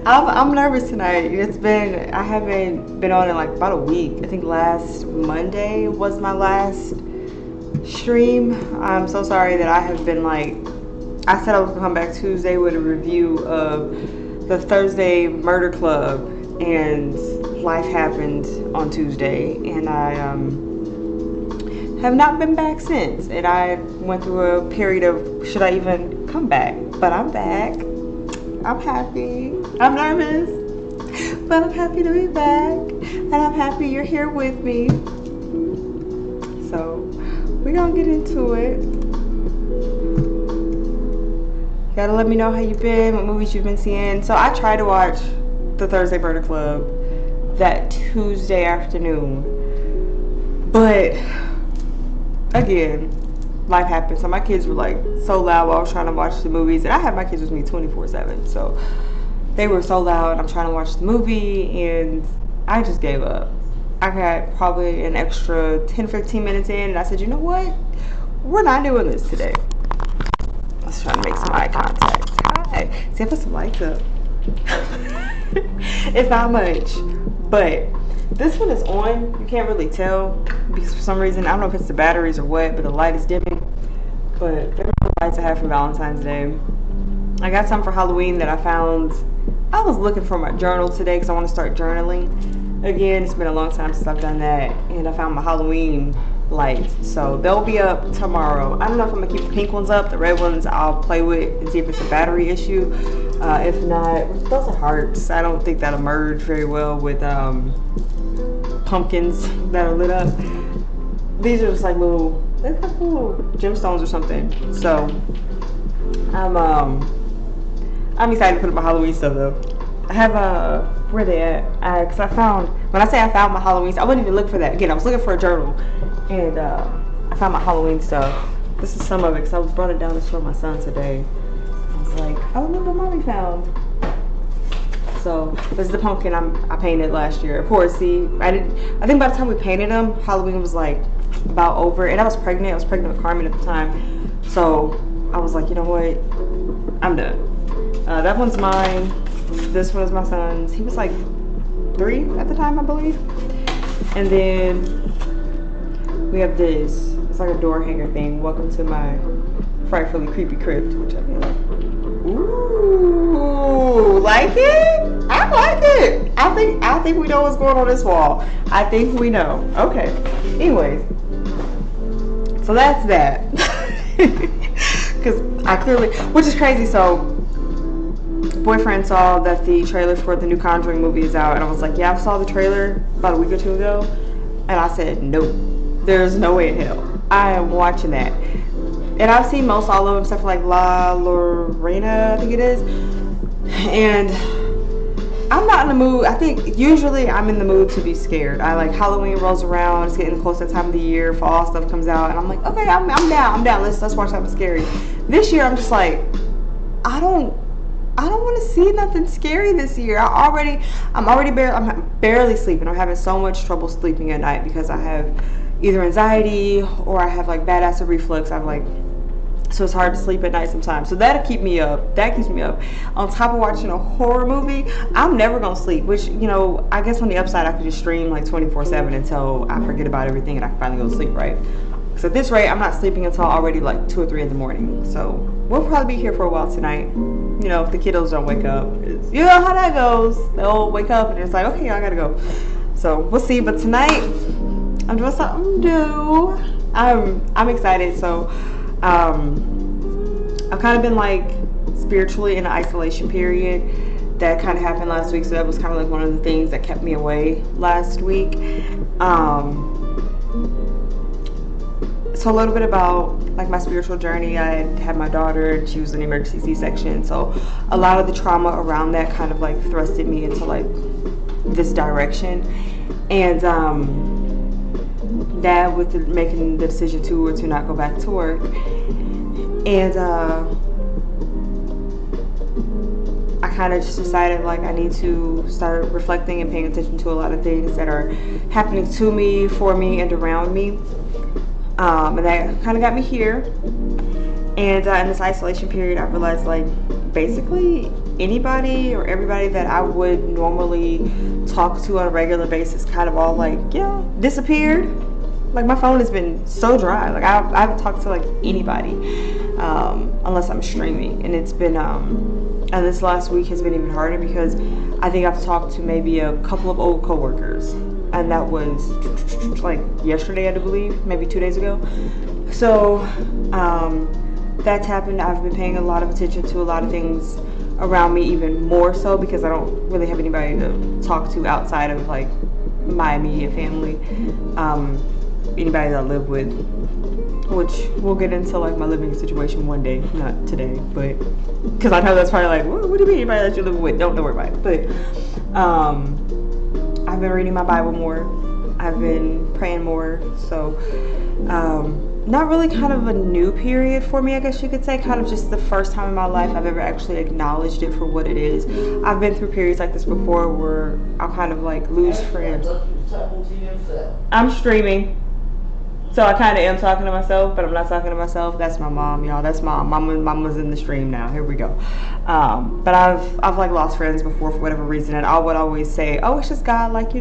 I'm nervous tonight. I haven't been on in like about a week. I think last Monday was my last stream. I'm so sorry that I have been like, I said I was gonna come back Tuesday with a review of the Thursday Murder Club, and life happened on Tuesday, and I have not been back since. And I went through a period of should I even come back? But I'm back. I'm happy. I'm nervous, but I'm happy to be back, and I'm happy you're here with me. So we're gonna get into it. You gotta let me know how you've been, what movies you've been seeing. So I tried to watch the Thursday Murder Club that Tuesday afternoon, but again, life happened. So my kids were like so loud while I was trying to watch the movies, and I have my kids with me 24/7, so they were so loud and I'm trying to watch the movie, and I just gave up. I got probably an extra 10-15 minutes in, and I said, you know what, we're not doing this today. Let's try to make some eye contact. Hi. See, I put some lights up. It's not much, but this one is on. You can't really tell because for some reason, I don't know if it's the batteries or what, but the light is dimming. But they're the lights I have for Valentine's Day. I got some for Halloween that I found. I was looking for my journal today because I want to start journaling again. It's been a long time since I've done that, and I found my Halloween lights, so they'll be up tomorrow. I don't know if I'm gonna keep the pink ones up. The red ones I'll play with and see if it's a battery issue. If not, those are hearts. I don't think that'll merge very well with pumpkins that are lit up. These are just like little gemstones or something. So I'm excited to put up my Halloween stuff though. I have where they at? Cause I found, when I say I found my Halloween stuff, I wouldn't even look for that. Again, I was looking for a journal, and I found my Halloween stuff. This is some of it, cause I brought it down to show my son today. I was like, oh, look what mommy found. So this is the pumpkin I painted last year. Of course, see, I think by the time we painted them, Halloween was like about over, and I was pregnant. I was pregnant with Carmen at the time, so I was like, you know what, I'm done. That one's mine. This one is my son's. He was like 3 at the time, I believe. And then we have this. It's like a door hanger thing. Welcome to my frightfully creepy crypt, which I mean, ooh, like it? I like it. I think we know what's going on this wall. I think we know. Okay. Anyways, so that's that. Because I clearly, which is crazy. So boyfriend saw that the trailer for the new Conjuring movie is out, and I was like, yeah, I saw the trailer about a week or 2 ago, and I said, nope, there's no way in hell I am watching that. And I've seen most all of them except for like La Llorona, I think it is, and I'm not in the mood. I think usually I'm in the mood to be scared. I like Halloween rolls around, it's getting close to that time of the year, fall stuff comes out, and I'm like, okay, I'm down, let's watch something scary. This year I'm just like, I don't want to see nothing scary this year. I'm barely sleeping. I'm having so much trouble sleeping at night because I have either anxiety or I have like bad acid reflux. So it's hard to sleep at night sometimes. So that'll keep me up. That keeps me up. On top of watching a horror movie, I'm never gonna sleep. Which, you know, I guess on the upside, I could just stream like 24/7 until I forget about everything and I can finally go to sleep, right? So at this rate, I'm not sleeping until already like 2 or 3 in the morning. So we'll probably be here for a while tonight. You know, if the kiddos don't wake up, you know how that goes. They'll wake up and it's like, okay, I gotta go. So we'll see. But tonight, I'm doing something new. I'm excited. So I've kind of been like spiritually in an isolation period. That kind of happened last week. So that was kind of like one of the things that kept me away last week. So a little bit about like my spiritual journey. I had my daughter, and she was an emergency C-section. So a lot of the trauma around that kind of like thrusted me into like this direction. And Dad with making the decision to or to not go back to work. And I kind of just decided like I need to start reflecting and paying attention to a lot of things that are happening to me, for me, and around me. And that kind of got me here. And in this isolation period, I realized like basically anybody or everybody that I would normally talk to on a regular basis kind of all like, disappeared. Like my phone has been so dry. Like I haven't talked to like anybody unless I'm streaming, and it's been and this last week has been even harder because I think I've talked to maybe a couple of old coworkers, and that was like yesterday, I do believe, maybe 2 days ago. So that's happened. I've been paying a lot of attention to a lot of things around me, even more so because I don't really have anybody to talk to outside of like my immediate family. Anybody that I live with, which we'll get into like my living situation one day, not today, but because I know that's probably like, what do you mean anybody that you live with? Don't worry about it. But I've been reading my Bible more. I've been praying more. So not really kind of a new period for me, I guess you could say. Kind of just the first time in my life I've ever actually acknowledged it for what it is. I've been through periods like this before where I'll kind of like lose friends. I'm streaming. So I kind of am talking to myself, but I'm not talking to myself. That's my mom, y'all. That's mama's in the stream now. Here we go. But I've like lost friends before for whatever reason, and I would always say, oh, it's just God, like,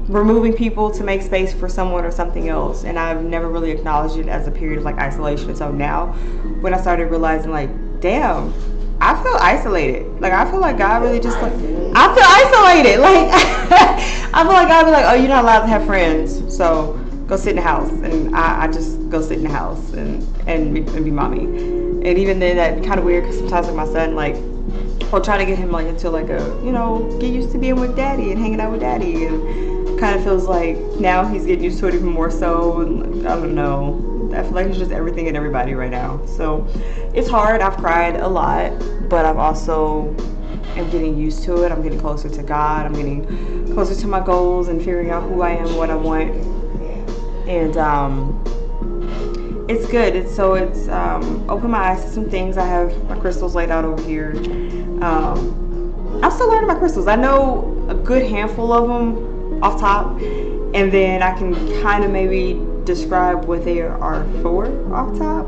removing people to make space for someone or something else. And I've never really acknowledged it as a period of like isolation. So now when I started realizing like, damn, I feel isolated. Like I feel like God really just like, I feel isolated. Like I feel like God be like, oh, you're not allowed to have friends, so go sit in the house. And I just go sit in the house and be mommy. And even then, that kind of weird because sometimes like my son, like, I'll try to get him like into like a, get used to being with daddy and hanging out with daddy, and kind of feels like now he's getting used to it even more so. And I don't know. I feel like it's just everything and everybody right now. So it's hard. I've cried a lot, but I've also am getting used to it. I'm getting closer to God. I'm getting closer to my goals and figuring out who I am, what I want. And it's good. It's opened my eyes to some things. I have my crystals laid out over here. I'm still learning my crystals. I know a good handful of them off top, and then I can kind of maybe describe what they are for off top.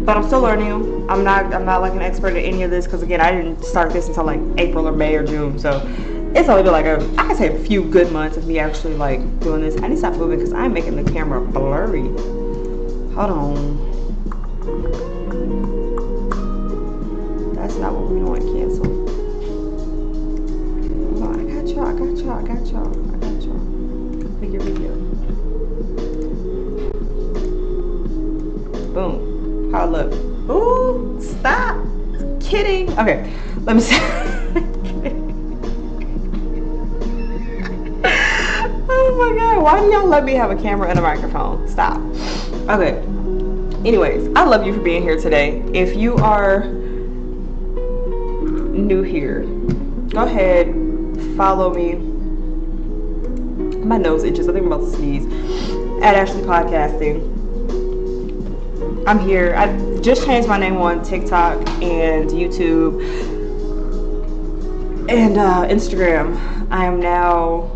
But I'm still learning them. I'm not like an expert at any of this because again, I didn't start this until like April or May or June. So it's only been like I can say a few good months of me actually like doing this. I need to stop moving because I'm making the camera blurry. Hold on. That's not what we want. Cancel. Hold on. I got y'all. Make your video. Boom. How I look. Ooh, stop. Kidding. Okay, let me see. Oh my God, why do y'all let me have a camera and a microphone? Stop. Okay, anyways, I love you for being here today. If you are new here, go ahead, follow me. My nose itches, I think I'm about to sneeze. At Ashley Podcasting. I'm here. I just changed my name on TikTok and YouTube and Instagram. I am now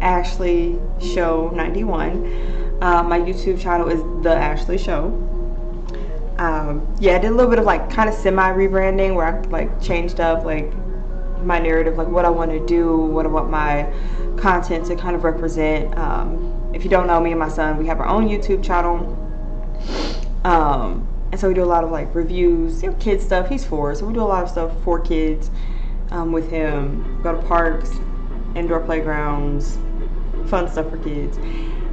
Ashley Show 91. My YouTube channel is The Ashley Show. I did a little bit of like kind of semi rebranding where I like changed up like my narrative, like what I want to do, what I want my content to kind of represent. If you don't know, me and my son, we have our own YouTube channel. And so we do a lot of like reviews, kid stuff. He's 4, so we do a lot of stuff for kids with him. Go to parks, indoor playgrounds, fun stuff for kids.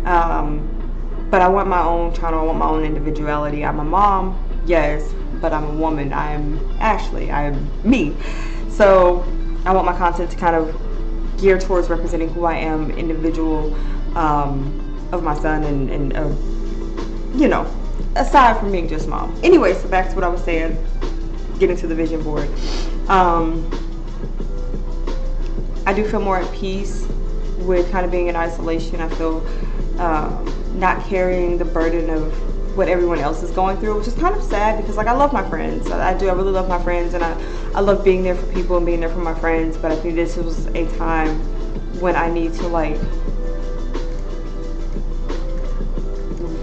But I want my own channel. I want my own individuality. I'm a mom, yes, but I'm a woman. I am Ashley. I am me. So I want my content to kind of gear towards representing who I am, individual of my son, and aside from being just mom. Anyway, so back to what I was saying, getting to the vision board. I do feel more at peace with kind of being in isolation. I feel not carrying the burden of what everyone else is going through, which is kind of sad because like I love my friends. I really love my friends, and I love being there for people and being there for my friends. But I think this was a time when I need to like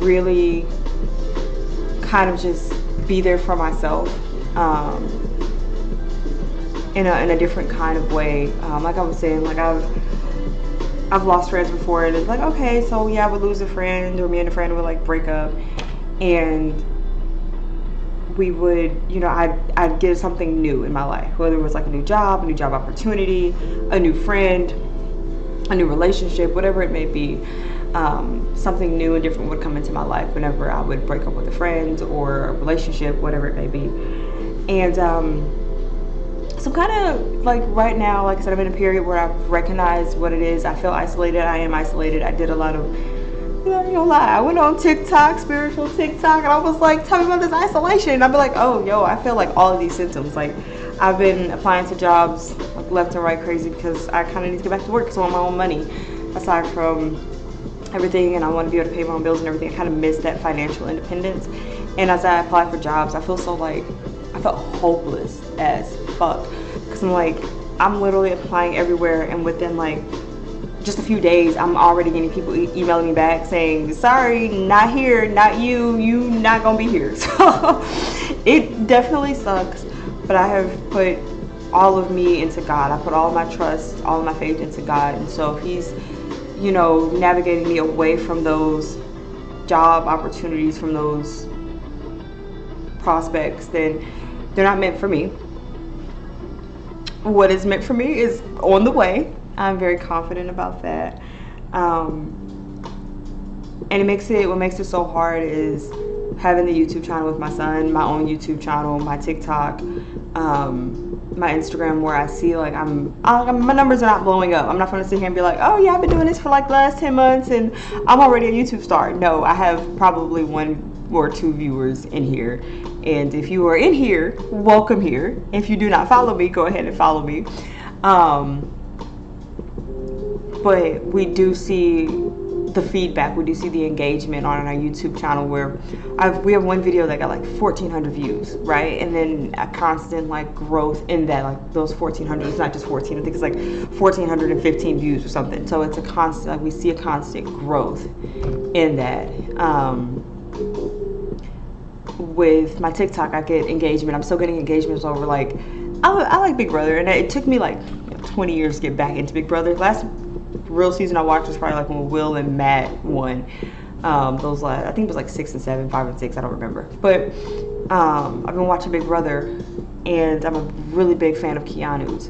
really kind of just be there for myself. in a different kind of way. Like I was saying, like I've lost friends before, and it's like, okay, so yeah, I would lose a friend, or me and a friend would like break up, and we would, you know, I'd get something new in my life, whether it was like a new job opportunity, a new friend, a new relationship, whatever it may be. Something new and different would come into my life whenever I would break up with a friend or a relationship, whatever it may be. And so I'm kind of like right now, like I said, I'm in a period where I've recognized what it is. I feel isolated. I am isolated. I did a lot of, you know, I ain't gonna lie, I went on TikTok, spiritual TikTok, and I was like, tell me about this isolation. And I'd be like, oh, yo, I feel like all of these symptoms. Like, I've been applying to jobs like left and right crazy because I kind of need to get back to work because I want my own money. Aside from everything, and I want to be able to pay my own bills and everything, I kind of miss that financial independence. And as I apply for jobs, I feel so like, I felt hopeless as fuck. Because I'm like, I'm literally applying everywhere, and within like just a few days, I'm already getting people emailing me back saying, sorry, not here, not you not gonna be here. So it definitely sucks, but I have put all of me into God. I put all of my trust, all of my faith into God. And so if He's, you know, navigating me away from those job opportunities, from those prospects, then they're not meant for me. What is meant for me is on the way. I'm very confident about that. And what makes it so hard is having the YouTube channel with my son, my own YouTube channel, my TikTok, my Instagram, where I see like my numbers are not blowing up. I'm not going to sit here and be like, oh yeah, I've been doing this for like the last 10 months and I'm already a YouTube star. No, I have probably 1 or 2 viewers in here. And if you are in here, welcome here. If you do not follow me, go ahead and follow me. But we do see the feedback, we do see the engagement on our YouTube channel, where we have one video that got like 1,400 views, right? And then a constant like growth in that, like those 1,400, it's not just 14, I think it's like 1,415 views or something. So it's a constant, like we see a constant growth in that. With my TikTok, I get engagement. I'm still getting engagements over like, I like Big Brother, and it took me like 20 years to get back into Big Brother. Last real season I watched was probably like when Will and Matt won. Those last, I think it was like 6 and 7, 5 and 6, I don't remember. But I've been watching Big Brother, and I'm a really big fan of Keanu's.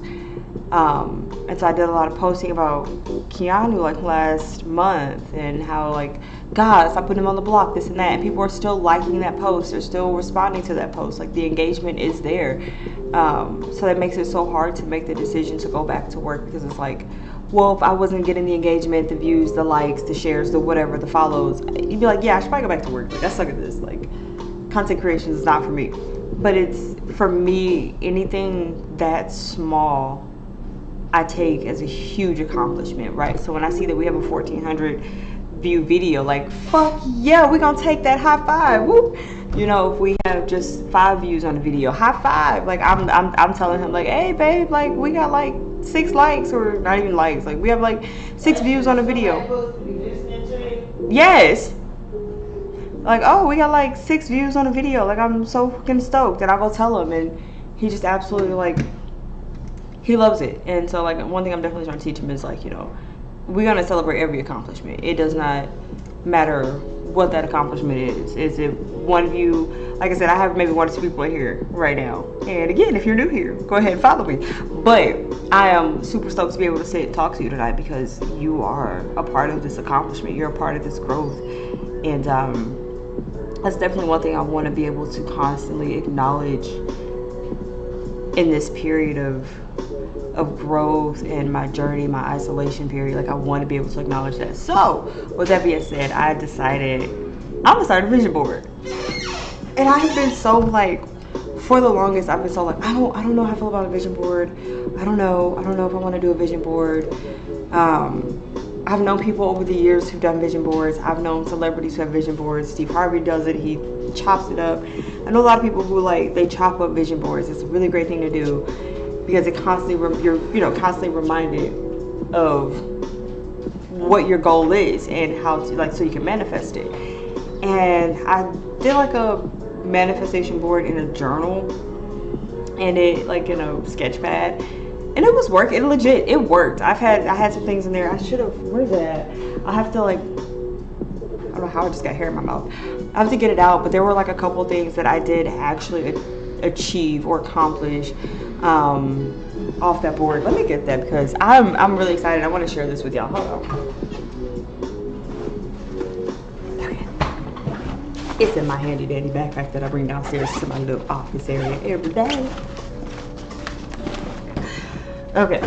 And so I did a lot of posting about Keanu like last month, and how like, God, I put him on the block, this and that, and people are still liking that post, they're still responding to that post, like the engagement is there. So that makes it so hard to make the decision to go back to work, because it's like, well, if I wasn't getting the engagement, the views, the likes, the shares, the whatever, the follows, you'd be like, yeah, I should probably go back to work. Like, I suck at this. Like, content creation is not for me. But it's, for me, anything that small, I take as a huge accomplishment, right? So when I see that we have a 1,400 view video, like, fuck yeah, we're gonna take that, high five, whoop. You know, if we have just 5 views on the video, high five. Like, I'm telling him, like, hey babe, like we got like 6 likes, or not even likes, like we have like 6 views on the video. Yes. Like, oh, we got like 6 views on the video. Like, I'm so fucking stoked. And I go tell him, and he just absolutely, like, he loves it. And so, like, one thing I'm definitely trying to teach him is, like, you know, we're gonna celebrate every accomplishment. It does not matter what that accomplishment is. Is it 1 view? Like I said, I have maybe 1 or 2 people here right now. And again, if you're new here, go ahead and follow me. But I am super stoked to be able to sit and talk to you tonight, because you are a part of this accomplishment. You're a part of this growth. And that's definitely one thing I want to be able to constantly acknowledge in this period of growth and my journey, my isolation period. Like, I want to be able to acknowledge that. So with that being said, I decided I'm gonna start a vision board. And I have been so like, for the longest I've been so like, I don't know how I feel about a vision board. I don't know if I want to do a vision board. I've known people over the years who've done vision boards. I've known celebrities who have vision boards. Steve Harvey does it. He chops it up. I know a lot of people who, like, they chop up vision boards. It's a really great thing to do, because it constantly, you're constantly reminded of what your goal is and how to, like, so you can manifest it. And I did like a manifestation board in a journal, and it like Sketchpad, and it was working. It worked. I had some things in there. I should have. Where's that? I have to like. I don't know how I just got hair in my mouth. I have to get it out, but there were like a couple things that I did actually achieve or accomplish off that board. Let me get that because I'm really excited. I want to share this with y'all. Hold on. It's in my handy dandy backpack that I bring downstairs to my little office area every day. Okay,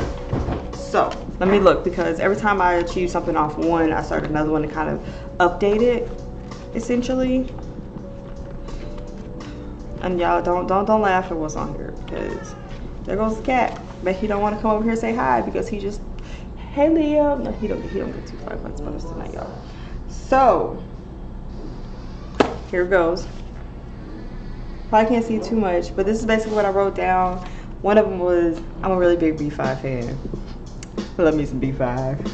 so let me look, because every time I achieve something off one, I start another one to kind of update it, essentially. And y'all don't laugh at what's on here, because there goes the cat. But he don't want to come over here and say hi because he just, hey Leo. No, he don't get too far about us tonight, y'all. So here it goes. Probably can't see too much, but this is basically what I wrote down. One of them was, I'm a really big B5 fan. I love me some B5.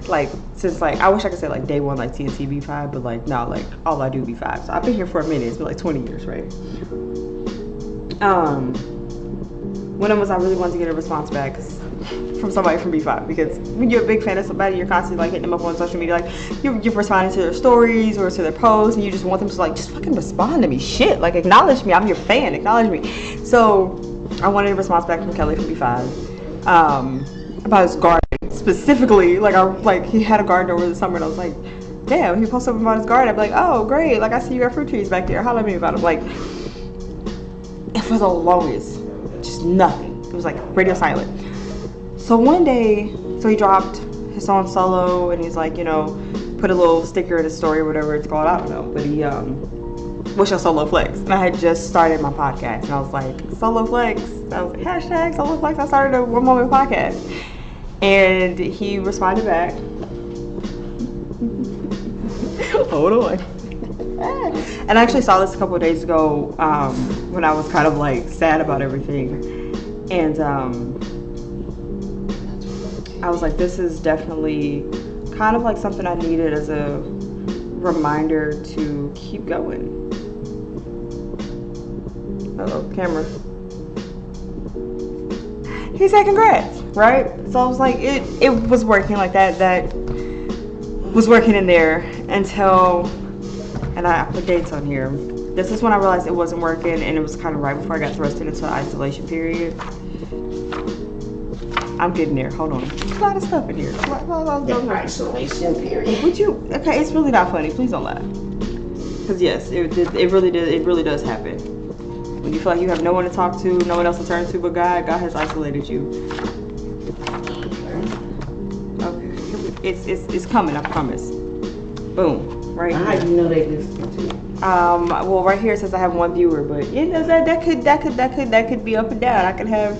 Like, since like, I wish I could say like day one, like TNT B5, but like, no, like all I do B5. So I've been here for a minute. It's been like 20 years, right? One of them was I really wanted to get a response back from somebody from B5, because when you're a big fan of somebody, you're constantly like hitting them up on social media, like you're responding to their stories or to their posts, and you just want them to like just fucking respond to me. Shit, like acknowledge me. I'm your fan. Acknowledge me. So I wanted a response back from Kelly from B5 about his garden specifically. Like he had a garden over the summer, and I was like, damn, he posted about his garden. I'd be like, oh great, like I see you got fruit trees back there. Holla at me about them. Like, and for the longest, just nothing. It was like radio silent. So one day, so he dropped his song Solo, and he's like, put a little sticker in his story or whatever it's called, I don't know. But he, wish I Solo Flex. And I had just started my podcast, and I was like, Solo Flex. I was like, hashtag Solo Flex. I started a One Moment podcast. And he responded back. Hold on. And I actually saw this a couple of days ago when I was kind of like sad about everything. And I was like, this is definitely kind of like something I needed as a reminder to keep going. Uh-oh, camera. He said congrats, right? So I was like, it was working like that was working in there until, and I put dates on here. This is when I realized it wasn't working, and it was kind of right before I got thrusted into the isolation period. I'm getting there. Hold on. There's a lot of stuff in here. The isolation period. Would you? Okay, it's really not funny. Please don't laugh. Because yes, it really did. It really does happen. When you feel like you have no one to talk to, no one else to turn to but God, God has isolated you. Okay, it's coming. I promise. Boom. Right. How do you know they listen to you? Well, right here it says I have one viewer, but that could be up and down. I could have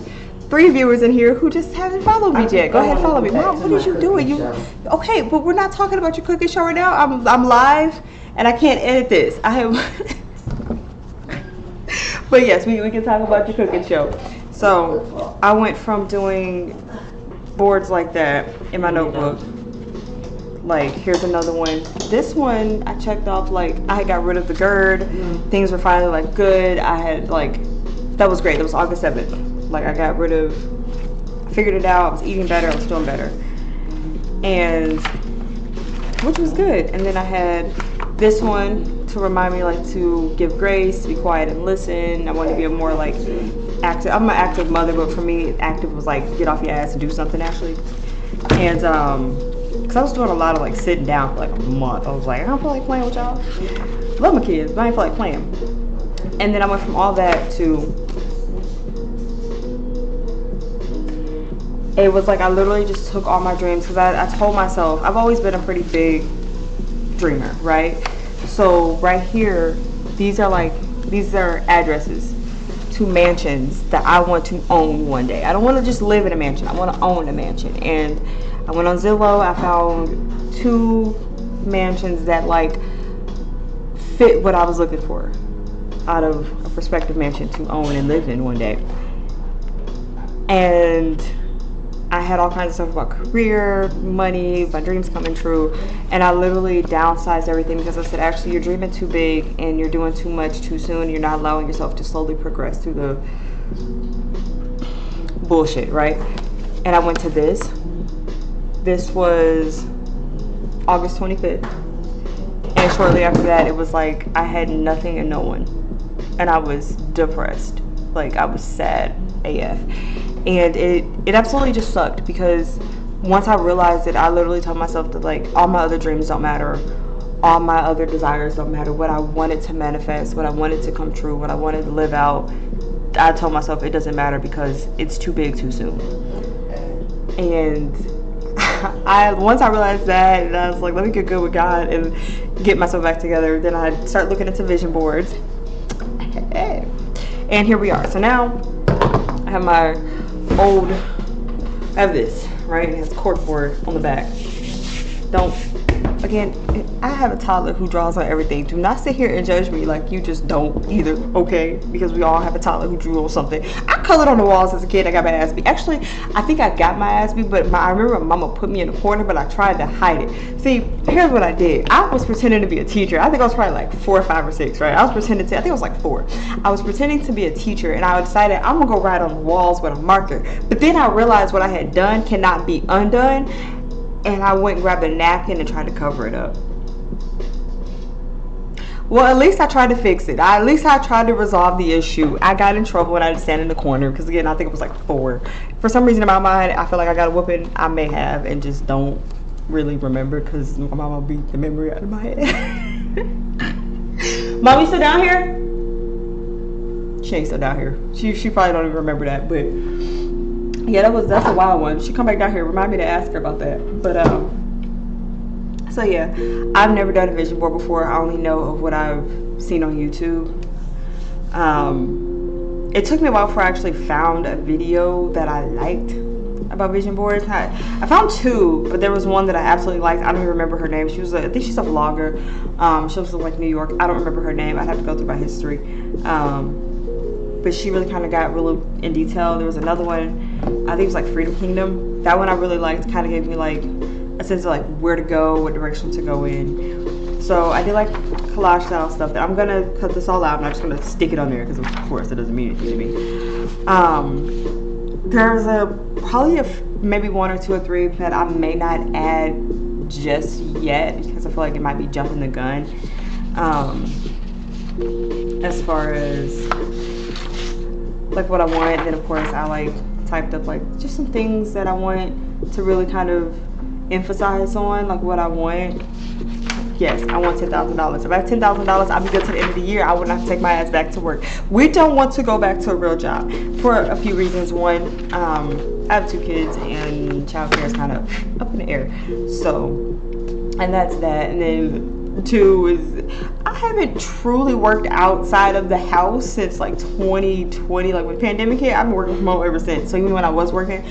3 viewers in here who just haven't followed me yet. Go ahead, follow me. Mom, what is you doing? Okay, but we're not talking about your cooking show right now. I'm live, and I can't edit this. I have. But yes, we can talk about your cooking show. So I went from doing boards like that in my notebook. Like, here's another one. This one I checked off, like I had got rid of the GERD. Things were finally like good. I had like, that was great. That was August 7th. Like I got rid of, I figured it out. I was eating better. I was doing better. And, which was good. And then I had this one to remind me like to give grace, to be quiet and listen. I wanted to be a more like active, I'm an active mother, but for me active was like get off your ass and do something actually. And because I was doing a lot of like sitting down for like a month. I was like, I don't feel like playing with y'all. Love my kids, but I ain't feel like playing. And then I went from all that to, it was like I literally just took all my dreams, because I told myself, I've always been a pretty big dreamer, right? So right here, these are addresses to mansions that I want to own one day. I don't want to just live in a mansion. I want to own a mansion. And I went on Zillow. I found 2 mansions that like fit what I was looking for out of a prospective mansion to own and live in one day. And I had all kinds of stuff about career, money, my dreams coming true, and I literally downsized everything because I said, actually, you're dreaming too big and you're doing too much too soon. You're not allowing yourself to slowly progress through the bullshit, right? And I went to this. This was August 25th. And shortly after that, it was like I had nothing and no one. And I was depressed. Like, I was sad AF. And it absolutely just sucked because once I realized it, I literally told myself that, like, all my other dreams don't matter. All my other desires don't matter. What I wanted to manifest, what I wanted to come true, what I wanted to live out, I told myself it doesn't matter because it's too big too soon. And once I realized that, and I was like, let me get good with God and get myself back together, then I start looking into vision boards. And here we are. So now I have my old, I have this, right? It has corkboard on the back. Again, I have a toddler who draws on everything. Do not sit here and judge me like you just don't either, okay? Because we all have a toddler who drew on something. I colored on the walls as a kid. I got my ass beat. Actually, I think I got my ass beat, but I remember my mama put me in a corner, but I tried to hide it. See, here's what I did. I was pretending to be a teacher. I think I was probably like 4 or 5 or 6, right? I was pretending to, I think I was like 4. I was pretending to be a teacher, and I decided I'm gonna go write on the walls with a marker. But then I realized what I had done cannot be undone. And I went and grabbed a napkin and tried to cover it up. Well, at least I tried to fix it. At least I tried to resolve the issue. I got in trouble when I had to stand in the corner because, again, I think it was like 4. For some reason in my mind, I feel like I got a whooping. I may have and just don't really remember because my mama beat the memory out of my head. Mommy still down here? She ain't still down here. She probably don't even remember that, but yeah, that's a wild one. She come back down here. Remind me to ask her about that. But so yeah, I've never done a vision board before. I only know of what I've seen on YouTube. It took me a while before I actually found a video that I liked about vision boards. I found 2, but there was one that I absolutely liked. I don't even remember her name. I think she's a vlogger. She was in like New York. I don't remember her name. I'd have to go through my history. But she really kind of got really in detail. There was another one, I think it was like Freedom Kingdom. That one I really liked. Kind of gave me like a sense of like where to go, what direction to go in. So I did like collage style stuff. That I'm gonna cut this all out and I'm just gonna stick it on there because of course it doesn't mean anything to me. There's probably maybe 1 or 2 or 3 that I may not add just yet because I feel like it might be jumping the gun. As far as like what I want, then of course I like typed up like just some things that I want to really kind of emphasize on, like what I want. Yes, I want $10,000. If I have $10,000, I'll be good to the end of the year. I would not take my ass back to work. We don't want to go back to a real job for a few reasons. One, I have 2 kids and childcare is kind of up in the air. So, and that's that. And then 2 is I haven't truly worked outside of the house since like 2020. Like when the pandemic hit, I've been working from home ever since. So even when I was working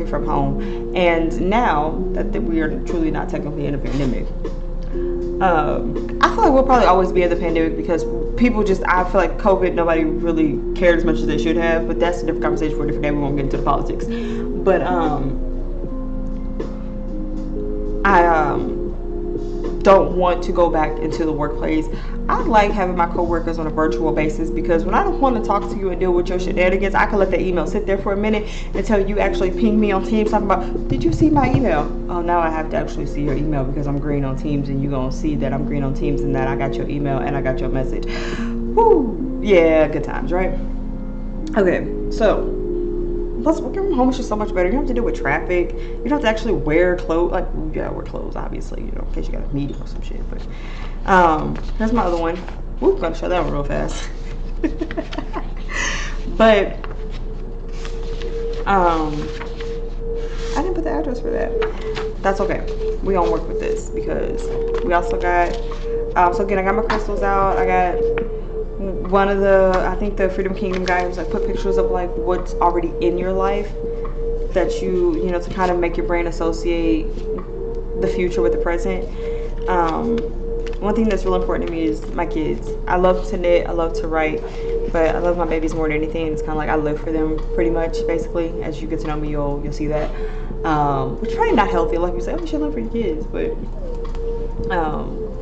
from home. And now that we are truly not technically in a pandemic, I feel like we'll probably always be in the pandemic because people I feel like COVID, nobody really cared as much as they should have. But that's a different conversation for a different day. We won't get into the politics. But I don't want to go back into the workplace. I like having my coworkers on a virtual basis because when I don't want to talk to you and deal with your shenanigans, I can let the email sit there for a minute until you actually ping me on Teams talking about, did you see my email? Oh, now I have to actually see your email because I'm green on Teams and you're going to see that I'm green on Teams and that I got your email and I got your message. Woo! Yeah, good times, right? Okay, so plus working from home is just so much better. You don't have to deal with traffic. You don't have to actually wear clothes. Like, you gotta wear clothes, obviously, you know, in case you got a meeting or some shit. But that's my other one. Whoop, gotta show that one real fast. But I didn't put the address for that. That's okay. We gonna work with this because we also got so again, I got my crystals out. I got one of I think the Freedom Kingdom guy was like put pictures of like what's already in your life that you know, to kind of make your brain associate the future with the present. One thing that's real important to me is my kids. I love to knit, I love to write, but I love my babies more than anything. It's kind of like I live for them pretty much, basically. As you get to know me, you'll see that. Which is probably not healthy. Like you say, oh, you should live for your kids, but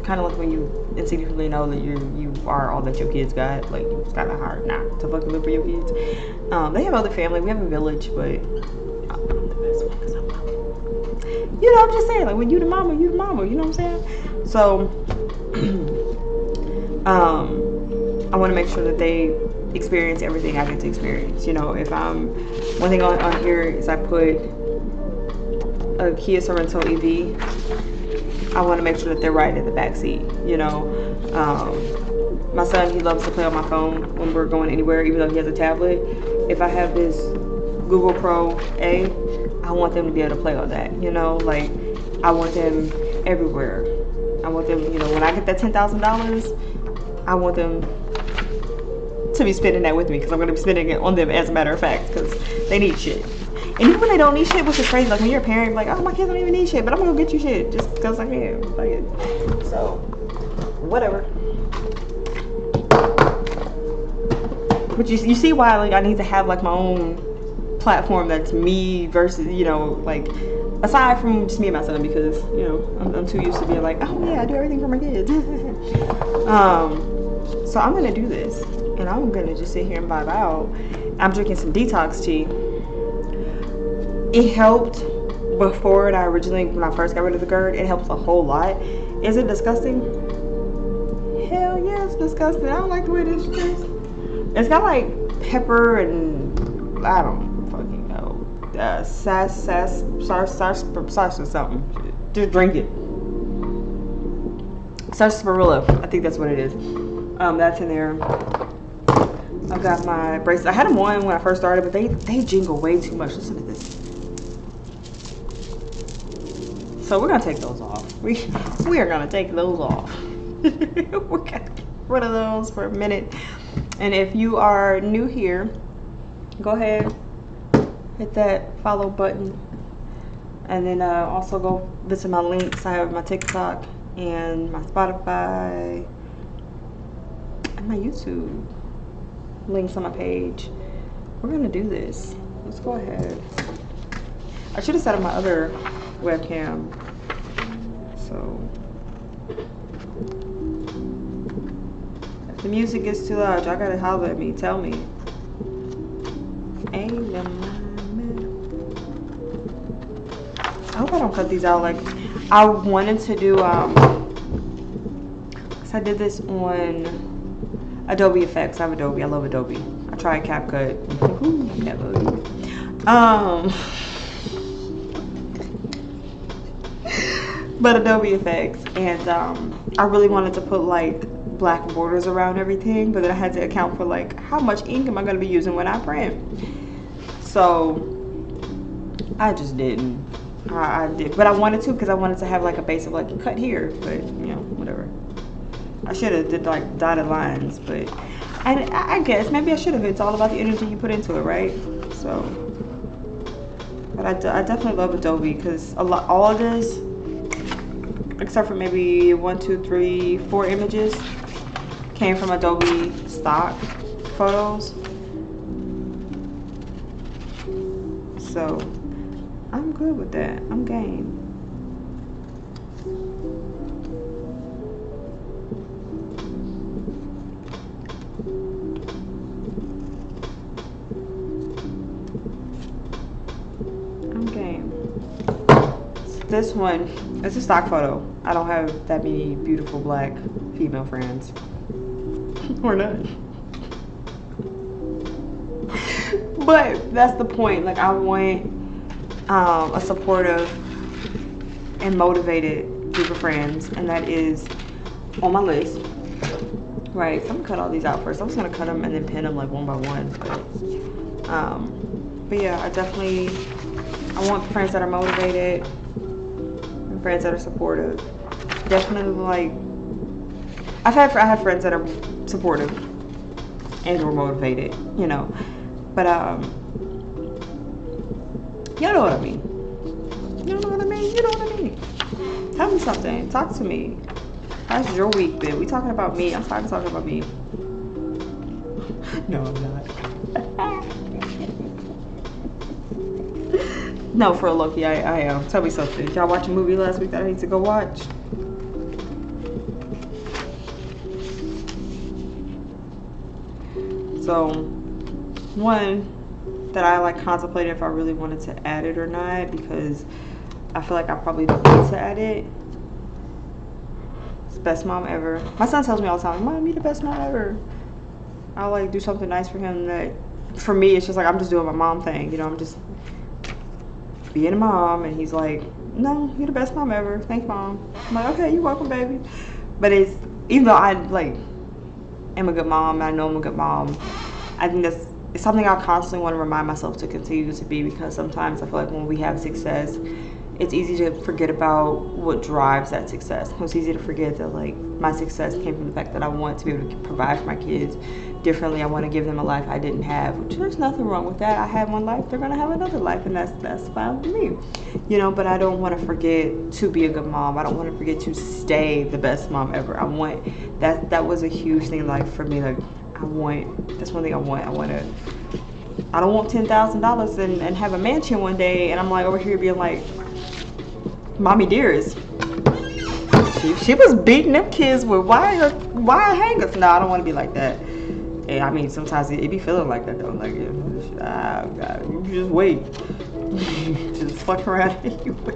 kind of like when you instinctively know that you are all that your kids got. Like, it's kind of hard not to fucking live for your kids. They have other family. We have a village, but I'm the best one because I'm mama. You know, I'm just saying, like, when you the mama, you the mama. You know what I'm saying? So, I want to make sure that they experience everything I get to experience. You know, if one thing on here is I put a Kia Sorento EV. I want to make sure that they're right in the back seat. You know, my son, he loves to play on my phone when we're going anywhere, even though he has a tablet. If I have this Google Pro A, I want them to be able to play on that. You know, like, I want them everywhere. I want them, you know, when I get that $10,000, I want them to be spending that with me, because I'm going to be spending it on them, as a matter of fact, because they need shit. And even when they don't need shit, which is crazy, like when you're a parent, like, oh, my kids don't even need shit, but I'm going to get you shit just because I can. Like, so, whatever. But you see why, like, I need to have, like, my own platform that's me versus, you know, like, aside from just me and my son, because, you know, I'm too used to being like, oh yeah, I do everything for my kids. So I'm gonna do this, and I'm gonna just sit here and vibe out. I'm drinking some detox tea. It helped before, and when I first got rid of the GERD, it helps a whole lot. Is it disgusting? Hell yeah, it's disgusting. I don't like the way this tastes. It's got like pepper and I don't fucking know, sarsaparilla or something. Just drink it. Sarsaparilla, I think that's what it is. That's in there. I've got my bracelets. I had them on when I first started, but they jingle way too much. Listen to this. So we're gonna take those off. We are gonna take those off. We're gonna get rid of those for a minute. And if you are new here, go ahead, hit that follow button, and then also go visit my links. I have my TikTok and my Spotify and my YouTube links on my page. We're gonna do this. Let's go ahead. I should have set up my other webcam. So if the music gets too loud, y'all gotta holler at me. Tell me. I hope I don't cut these out. Like, I wanted to do cause I did this on Adobe Effects. I have Adobe. I love Adobe. I tried CapCut. Never. But Adobe Effects, and I really wanted to put like black borders around everything, but then I had to account for like how much ink am I going to be using when I print. So I just didn't. I did, but I wanted to, because I wanted to have like a base of like cut here, but you know, whatever. I should have did like dotted lines, but I guess maybe I should have. It's all about the energy you put into it, right? So, but I definitely love Adobe, because all of this, except for maybe 1, 2, 3, 4 images, came from Adobe stock photos. So I'm good with that. I'm game. I'm game. This one, it's a stock photo. I don't have that many beautiful black female friends. Or none. But that's the point. Like, I want a supportive and motivated group of friends, and that is on my list. Right, so I'm gonna cut all these out first. I'm just gonna cut them and then pin them like one by one. But yeah, I want friends that are motivated and friends that are supportive. Definitely, like, I have friends that are supportive and were motivated, you know. But y'all know what I mean. You know what I mean? You know what I mean. Tell me something. Talk to me. How's your week been? We talking about me. I'm tired of talking about me. No, I'm not. No, for a Loki, I am. Tell me something. Y'all watch a movie last week that I need to go watch? So, one that I like contemplated if I really wanted to add it or not, because I feel like I probably don't need to add it. It's Best Mom Ever. My son tells me all the time, Mom, you the best mom ever. I'll like do something nice for him that, for me, it's just like I'm just doing my mom thing. You know, I'm just being a mom, and he's like, no, you're the best mom ever. Thanks, Mom. I'm like, okay, you're welcome, baby. But it's, even though I like am a good mom, I know I'm a good mom, I think it's something I constantly want to remind myself to continue to be, because sometimes I feel like when we have success, it's easy to forget about what drives that success. It's easy to forget that like my success came from the fact that I want to be able to provide for my kids differently. I want to give them a life I didn't have, which there's nothing wrong with that. I had one life, they're gonna have another life, and that's fine with me, you know. But I don't want to forget to be a good mom. I don't want to forget to stay the best mom ever. I want that was a huge thing, like for me, like that's one thing I want. I don't want $10,000 and have a mansion one day, and I'm like over here being like, Mommy Dearest, she was beating them kids with wire hangers. No, I don't want to be like that. And I mean, sometimes it be feeling like that though. Like, you just wait. Just fuck around anyway.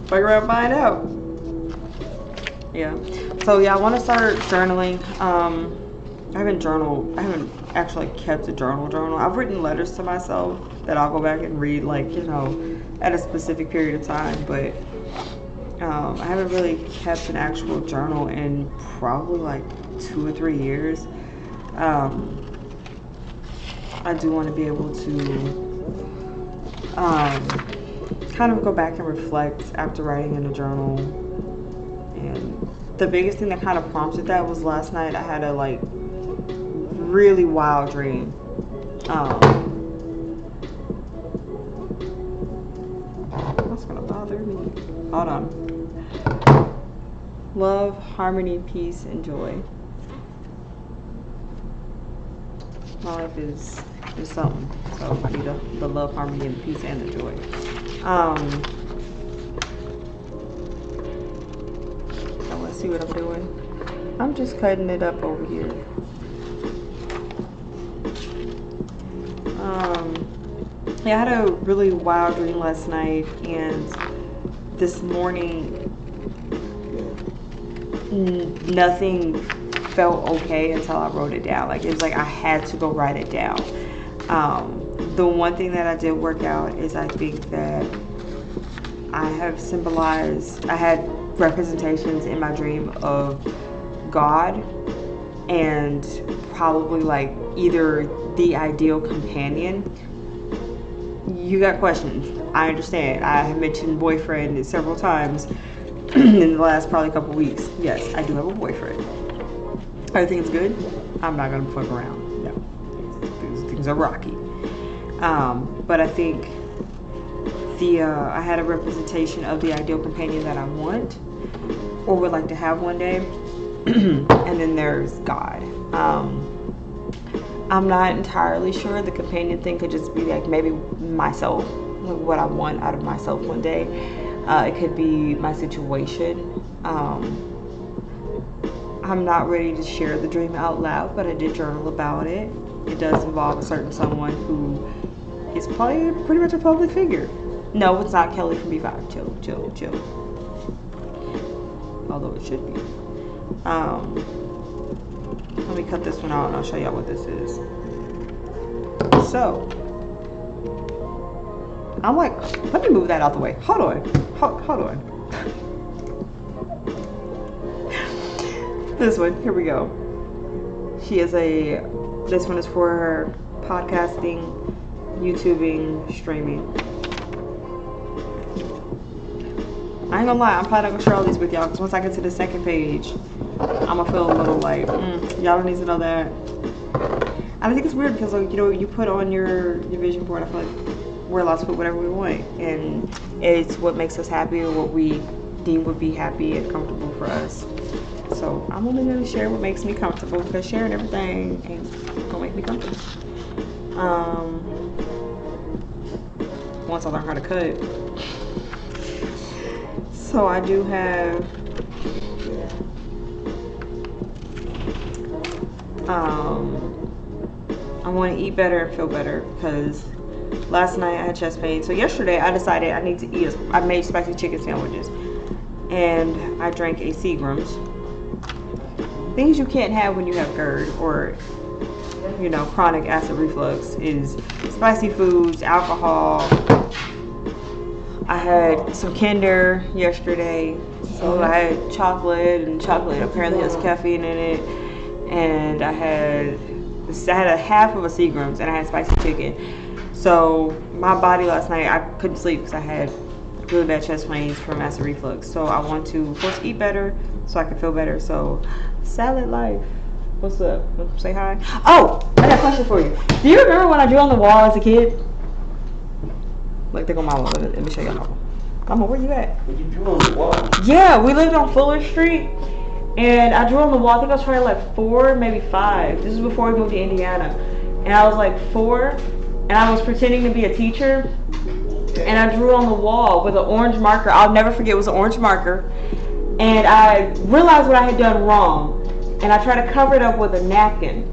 Fuck around, find out. Yeah. So yeah, I want to start journaling. I haven't actually kept a journal. I've written letters to myself that I'll go back and read, like, you know, at a specific period of time, but I haven't really kept an actual journal in probably like 2 or 3 years. I do want to be able to kind of go back and reflect after writing in a journal. And the biggest thing that kind of prompted that was last night I had a like really wild dream. What's gonna bother me? Hold on. Love, harmony, peace, and joy. My life is something. So I need the love, harmony, and the peace and the joy. So let's see what I'm doing. I'm just cutting it up over here. Yeah, I had a really wild dream last night, and this morning nothing felt okay until I wrote it down. Like, it was like I had to go write it down. The one thing that I did work out is I think that I had representations in my dream of God and probably like either the ideal companion. You got questions. I understand. I have mentioned boyfriend several times in the last probably couple weeks. Yes, I do have a boyfriend. Everything's good. I'm not gonna fuck around. No, things are rocky. But I think I had a representation of the ideal companion that I want or would like to have one day. And then there's God. I'm not entirely sure. The companion thing could just be like maybe myself, like what I want out of myself one day. It could be my situation. I'm not ready to share the dream out loud, but I did journal about it. It does involve a certain someone who is probably pretty much a public figure. No, it's not Kelly from B5. Chill. Although it should be. Let me cut this one out and I'll show y'all what this is. So, I'm like, let me move that out the way. Hold on. This one, here we go. This one is for her podcasting, YouTubing, streaming. I ain't gonna lie, I'm probably not gonna share all these with y'all because once I get to the second page, I'm gonna feel a little like, y'all don't need to know that. And I think it's weird because, like, you know, you put on your vision board, I feel like we're allowed to put whatever we want. And it's what makes us happy or what we deem would be happy and comfortable for us. So I'm only gonna share what makes me comfortable because sharing everything ain't gonna make me comfortable. Once I learn how to cut. So I do have I want to eat better and feel better because last night I had chest pain. So yesterday I decided I need to eat. I made spicy chicken sandwiches and I drank a Seagram's. Things you can't have when you have GERD or chronic acid reflux is spicy foods, alcohol. I had some Kinder yesterday, so I had chocolate, and chocolate apparently has caffeine in it. And I had a half of a Seagram's, and I had spicy chicken. So my body last night, I couldn't sleep because I had really bad chest pains from acid reflux. So I want to, of course, eat better so I can feel better. So salad life. What's up? Say hi. Oh, I got a question for you. Do you remember when I drew on the wall as a kid? Look, there go Mama. Let me show you Mama. Mama, where you at? You drew on the wall. Yeah, we lived on Fuller Street. And I drew on the wall. I think I was probably like 4, maybe 5. This is before we moved to Indiana. And I was like 4. And I was pretending to be a teacher. And I drew on the wall with an orange marker. I'll never forget, it was an orange marker. And I realized what I had done wrong. And I tried to cover it up with a napkin.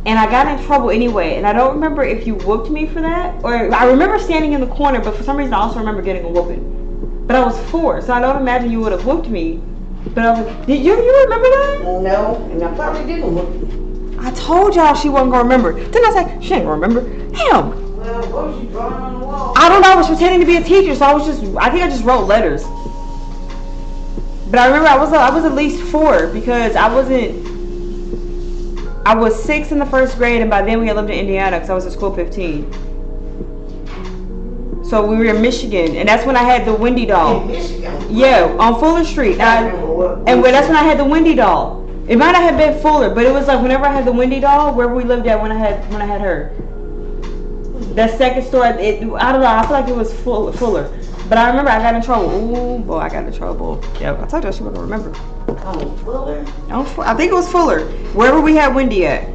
And I got in trouble anyway. And I don't remember if you whooped me for that. Or I remember standing in the corner, but for some reason I also remember getting a whooping. But I was 4, so I don't imagine you would have whooped me. But I was like, did you remember that? No, and I probably didn't look. I told y'all she wasn't gonna remember. Then I was like, she ain't gonna remember. Damn. Well, what was you drawing on the wall? I don't know, I was pretending to be a teacher, so I think I just wrote letters. But I remember I was at least 4 because I was 6 in the 1st grade, and by then we had lived in Indiana because I was at school 15. So we were in Michigan, and that's when I had the Wendy doll. In Michigan? Yeah, on Fuller Street. And that's when I had the Wendy doll. It might not have been Fuller, but it was like whenever I had the Wendy doll, wherever we lived at when I had her. That second store, I don't know, I feel like it was Fuller. But I remember I got in trouble. Ooh, boy, I got in trouble. Yeah, I told you she wasn't gonna remember. Oh, Fuller? I think it was Fuller, wherever we had Wendy at.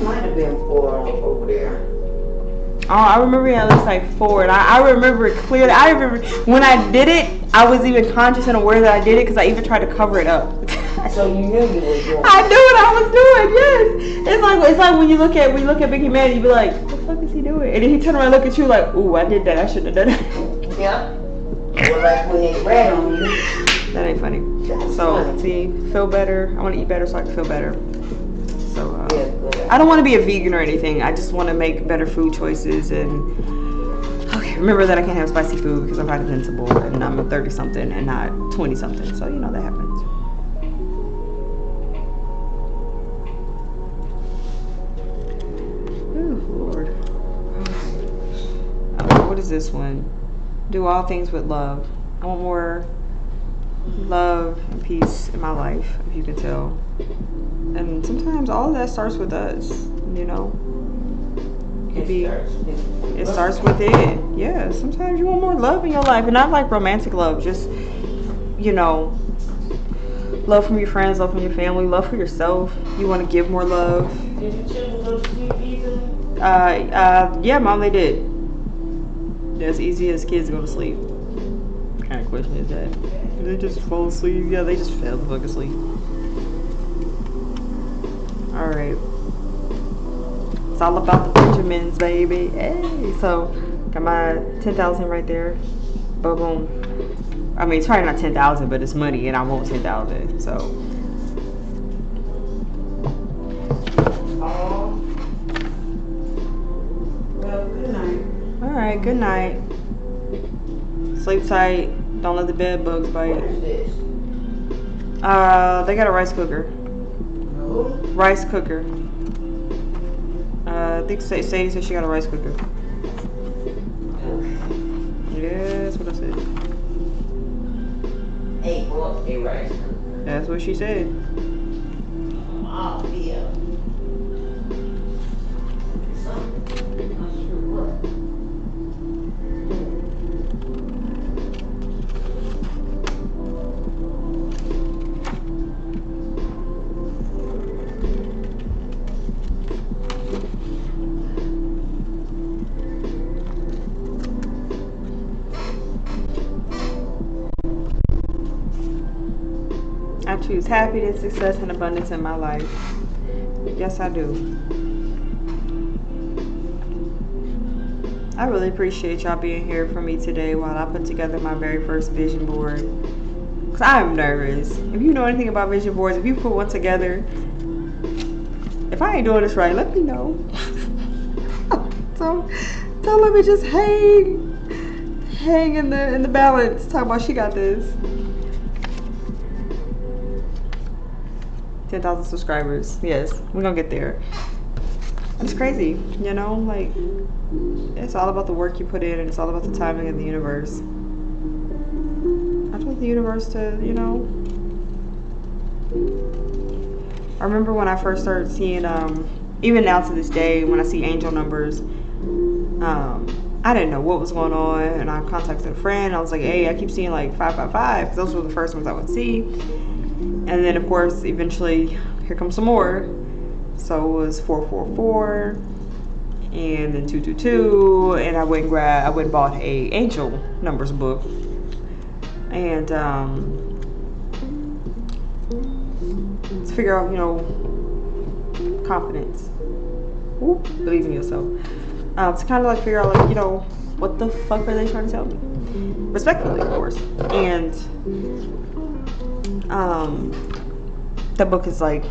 Might have been 4 over there. Oh, I remember at least like 4, and I remember it clearly. I remember when I did it, I was even conscious and aware that I did it because I even tried to cover it up. So you knew you were doing. I knew what I was doing. Yes, it's like when you look at Big Man, you be like, what the fuck is he doing? And then he turn around and look at you like, ooh, I did that. I shouldn't have done that. Yeah. Well, like when they rat on you. That ain't funny. So see, feel better. I want to eat better so I can feel better. So I don't want to be a vegan or anything. I just want to make better food choices. And okay, remember that I can't have spicy food because I'm not invincible and I'm a 30-something and not 20-something. So that happens. Ooh, Lord. What is this one? Do all things with love. I want more love and peace in my life, if you can tell. And sometimes all of that starts with us, It starts within. Yeah, sometimes you want more love in your life. And not like romantic love, just, love from your friends, love from your family, love for yourself. You want to give more love. Did your children go to sleep easily? Yeah, Mom, they did. As easy as kids go to sleep. What kind of question is that? Do they just fall asleep? Yeah, they just fell the fuck asleep. Alright. It's all about the Benjamins, baby. Hey, so got my 10,000 right there. Boom, boom. I mean, it's probably not 10,000, but it's money, and I want 10,000. So. Well, good night. All right. Good night. Sleep tight. Don't let the bed bugs bite. What is this? They got a rice cooker. No. Rice cooker. I think Sadie said she got a rice cooker. Yeah, that's what I said. A rice cooker. That's what she said. Oh, yeah. Something. Not sure what. choose happiness, success, and abundance in my life. Yes, I do. I really appreciate y'all being here for me today while I put together my very first vision board. Because I'm nervous. If you know anything about vision boards, if you put one together, if I ain't doing this right, let me know. So don't let me just hang in the balance. Talk about she got this. 10,000 subscribers. Yes, we're gonna get there. It's crazy, you know, like, it's all about the work you put in, and it's all about the timing of the universe. I want the universe to, you know. I remember when I first started seeing, even now to this day, when I see angel numbers, I didn't know what was going on, and I contacted a friend. I was like, hey, I keep seeing like 555, because those were the first ones I would see. And then, of course, eventually, here comes some more. So it was 444, and then 222, and I went and bought a angel numbers book, and to figure out, you know, confidence, believe in yourself, to kind of like figure out, like, you know, what the fuck are they trying to tell me, respectfully, of course. And that book is like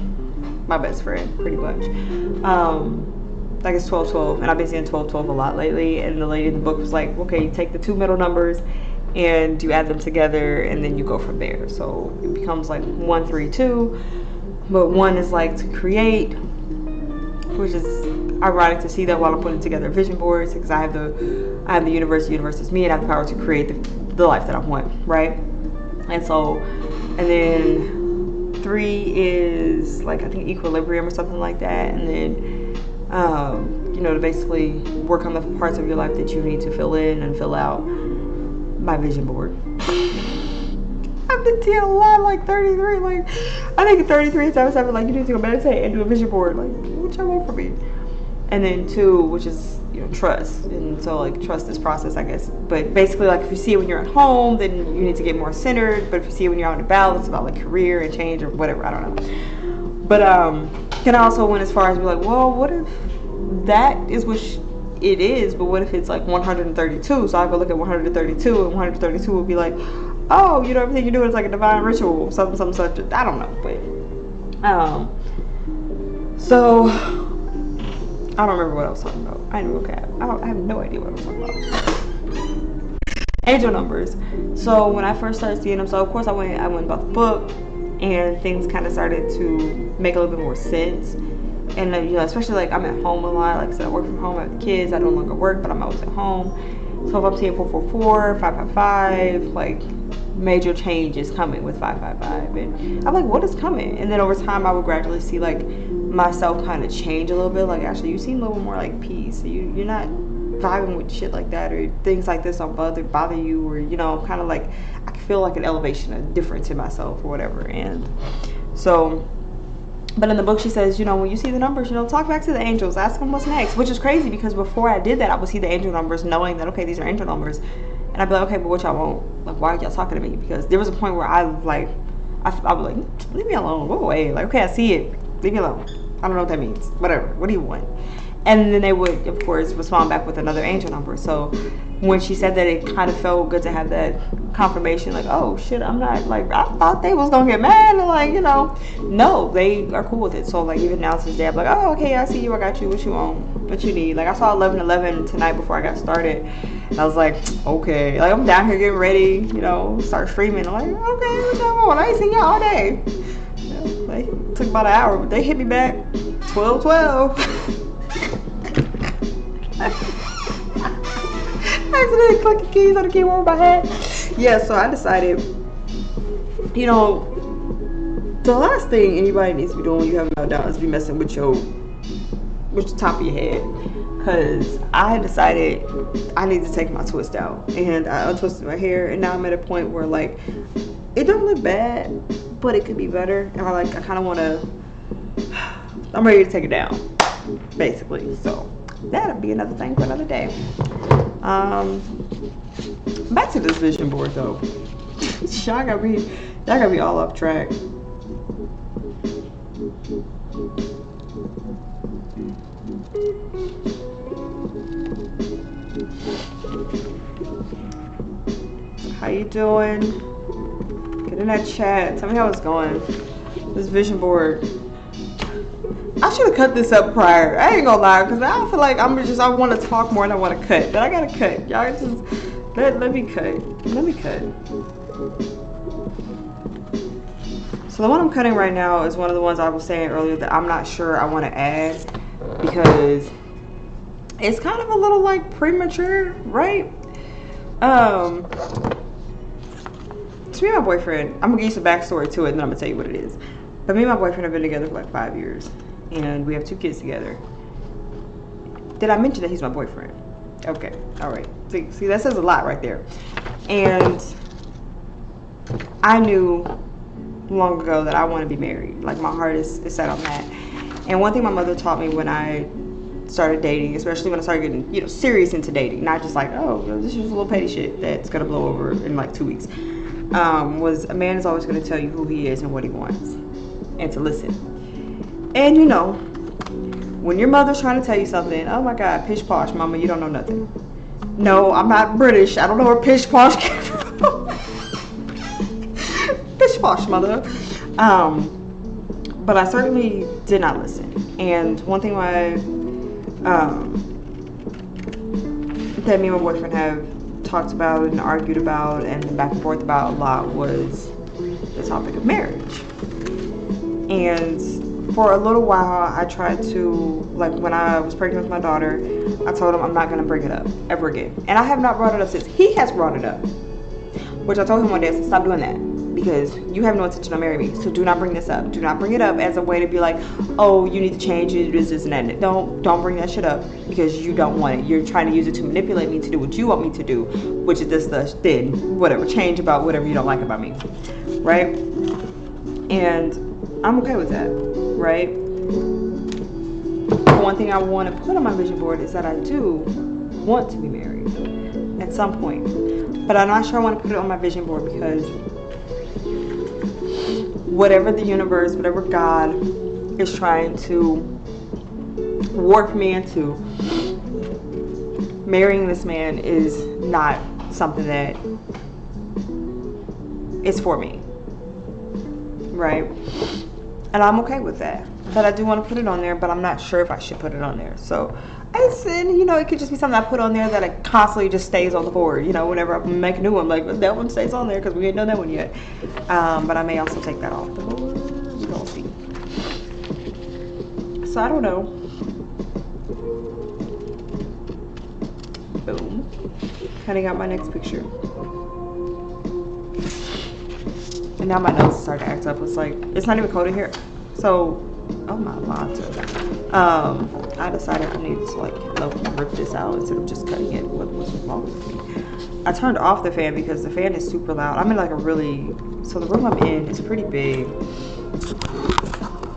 my best friend, pretty much. Like, it's 1212, and I've been seeing 1212 a lot lately, and the lady in the book was like, okay, you take the two middle numbers and you add them together, and then you go from there. So it becomes like 132, but one is like to create, which is ironic to see that while I'm putting together vision boards, because I have the universe is me, and I have the power to create the life that I want, right? And so, and then 3 is like, I think, equilibrium or something like that. And then, you know, to basically work on the parts of your life that you need to fill in and fill out. My vision board. I've been seeing a lot, like 33. Like, I think 33 times I've been like, you need to go meditate and do a vision board. Like, what y'all want from me? And then 2, which is, you know, trust. And so, like, trust this process, I guess. But basically, like, if you see it when you're at home, then you need to get more centered. But if you see it when you're out and about, it's about like career and change or whatever. I don't know. But can I also went as far as be like, well, what if that is what it is, but what if it's like 132? So I go look at 132, and 132 would be like, oh, you know, everything you're doing is like a divine ritual, something such. I don't know, but so I don't remember what I was talking about. I have no idea what I was talking about. Angel numbers. So when I first started seeing them, so of course I went and bought the book, and things kind of started to make a little bit more sense. And you know, especially like I'm at home a lot. Like I said, I work from home. I have kids. I no longer work, but I'm always at home. So if I'm seeing 444, 555, like major change is coming with 555, and I'm like, what is coming? And then over time, I would gradually see like myself kind of change a little bit. Like, actually, you seem a little more like peace. You're not vibing with shit like that, or things like this don't bother you, or, you know, kind of like I can feel like an elevation, a difference in myself or whatever. And so, but in the book she says, you know, when you see the numbers, you know, talk back to the angels, ask them what's next, which is crazy because before I did that, I would see the angel numbers knowing that, okay, these are angel numbers, and I'd be like, okay, but what y'all want? Like, why are y'all talking to me? Because there was a point where I was like, leave me alone, go away. Like, okay, I see it, leave me alone. I don't know what that means. Whatever. What do you want? And then they would, of course, respond back with another angel number. So when she said that, it kind of felt good to have that confirmation, like, oh shit, I'm not, like, I thought they was gonna get mad, and like, you know, no, they are cool with it. So like, even now to this day, I'm like, oh, okay, I see you, I got you, what you want, what you need. Like, I saw 11:11 tonight before I got started, and I was like, okay, like, I'm down here getting ready, you know, start streaming. I'm like, okay, what y'all want? I ain't seen y'all all day. You know, like, it took about an hour, but they hit me back 12:12. I accidentally clicked the keys on the keyboard with my head. Yeah, so I decided, you know, the last thing anybody needs to be doing when you have a meltdown is be messing with the top of your head. Because I decided I need to take my twist out, and I untwisted my hair, and now I'm at a point where, like, it don't look bad, but it could be better, and I kind of want to, I'm ready to take it down, basically. So that'll be another thing for another day. Back to this vision board though. Y'all got me all off track. you doing? Get in that chat. Tell me how it's going. This vision board. I should have cut this up prior. I ain't gonna lie, because I feel like I want to talk more and I want to cut. But I gotta cut. Y'all just, let me cut. Let me cut. So the one I'm cutting right now is one of the ones I was saying earlier that I'm not sure I want to add, because it's kind of a little like premature, right? So me and my boyfriend, I'm gonna give you some backstory to it and then I'm gonna tell you what it is. But me and my boyfriend have been together for like 5 years and we have 2 kids together. Did I mention that he's my boyfriend? Okay, all right. See, that says a lot right there. And I knew long ago that I want to be married. Like, my heart is set on that. And one thing my mother taught me when I started dating, especially when I started getting, you know, serious into dating, not just like, oh, this is just a little petty shit that's gonna blow over in like 2 weeks, was a man is always gonna tell you who he is and what he wants, and to listen. And you know, when your mother's trying to tell you something, oh my God, pish posh, mama, you don't know nothing. No, I'm not British. I don't know where pish posh came from. Pish posh, mother. But I certainly did not listen. And one thing that me and my boyfriend have talked about and argued about and back and forth about a lot was the topic of marriage. And for a little while, I tried to, like when I was pregnant with my daughter, I told him I'm not going to bring it up ever again. And I have not brought it up since. He has brought it up, which I told him one day, I said, stop doing that, because you have no intention of marrying me. So do not bring this up. Do not bring it up as a way to be like, oh, you need to change it, this and that. Don't bring that shit up, because you don't want it. You're trying to use it to manipulate me to do what you want me to do, which is this, the then, whatever, change about whatever you don't like about me, right? And I'm okay with that, right? One thing I want to put on my vision board is that I do want to be married at some point, but I'm not sure I want to put it on my vision board, because whatever the universe, whatever God is trying to warp me into, marrying this man is not something that is for me, right? And I'm okay with that. But I do want to put it on there, but I'm not sure if I should put it on there. So I said, you know, it could just be something I put on there that it constantly just stays on the board. You know, whenever I make a new one, like, that one stays on there because we ain't done that one yet. But I may also take that off the board. We're gonna see. So I don't know. Boom. Cutting out my next picture. And now my nose is starting to act up. It's like, it's not even cold in here. So, oh my God. I decided I needed to like rip this out instead of just cutting it. What was wrong with me? I turned off the fan because the fan is super loud. I'm in like so the room I'm in is pretty big.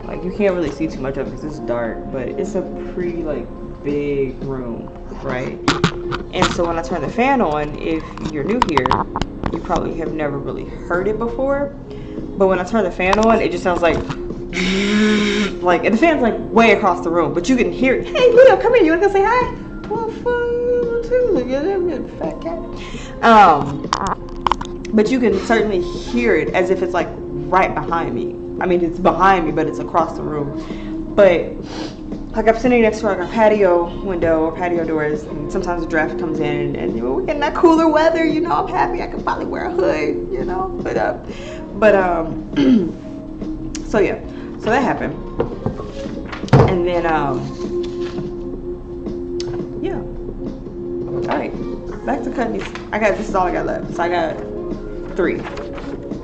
Like, you can't really see too much of it because it's dark, but it's a pretty like big room, right? And so when I turn the fan on, if you're new here, you probably have never really heard it before. But when I turn the fan on, it just sounds like, and the fan's like way across the room, but you can hear it. Hey, Leo, come here. You want to say hi? Well, look at that fat cat. But you can certainly hear it as if it's like right behind me. I mean, it's behind me, but it's across the room. But like, I'm sitting next to like a patio window or patio doors, and sometimes the draft comes in, and you know, we're getting that cooler weather. You know, I'm happy. I can finally wear a hood. You know, so yeah, so that happened, and then yeah. All right, back to cutting these. This is all I got left. So I got 3. I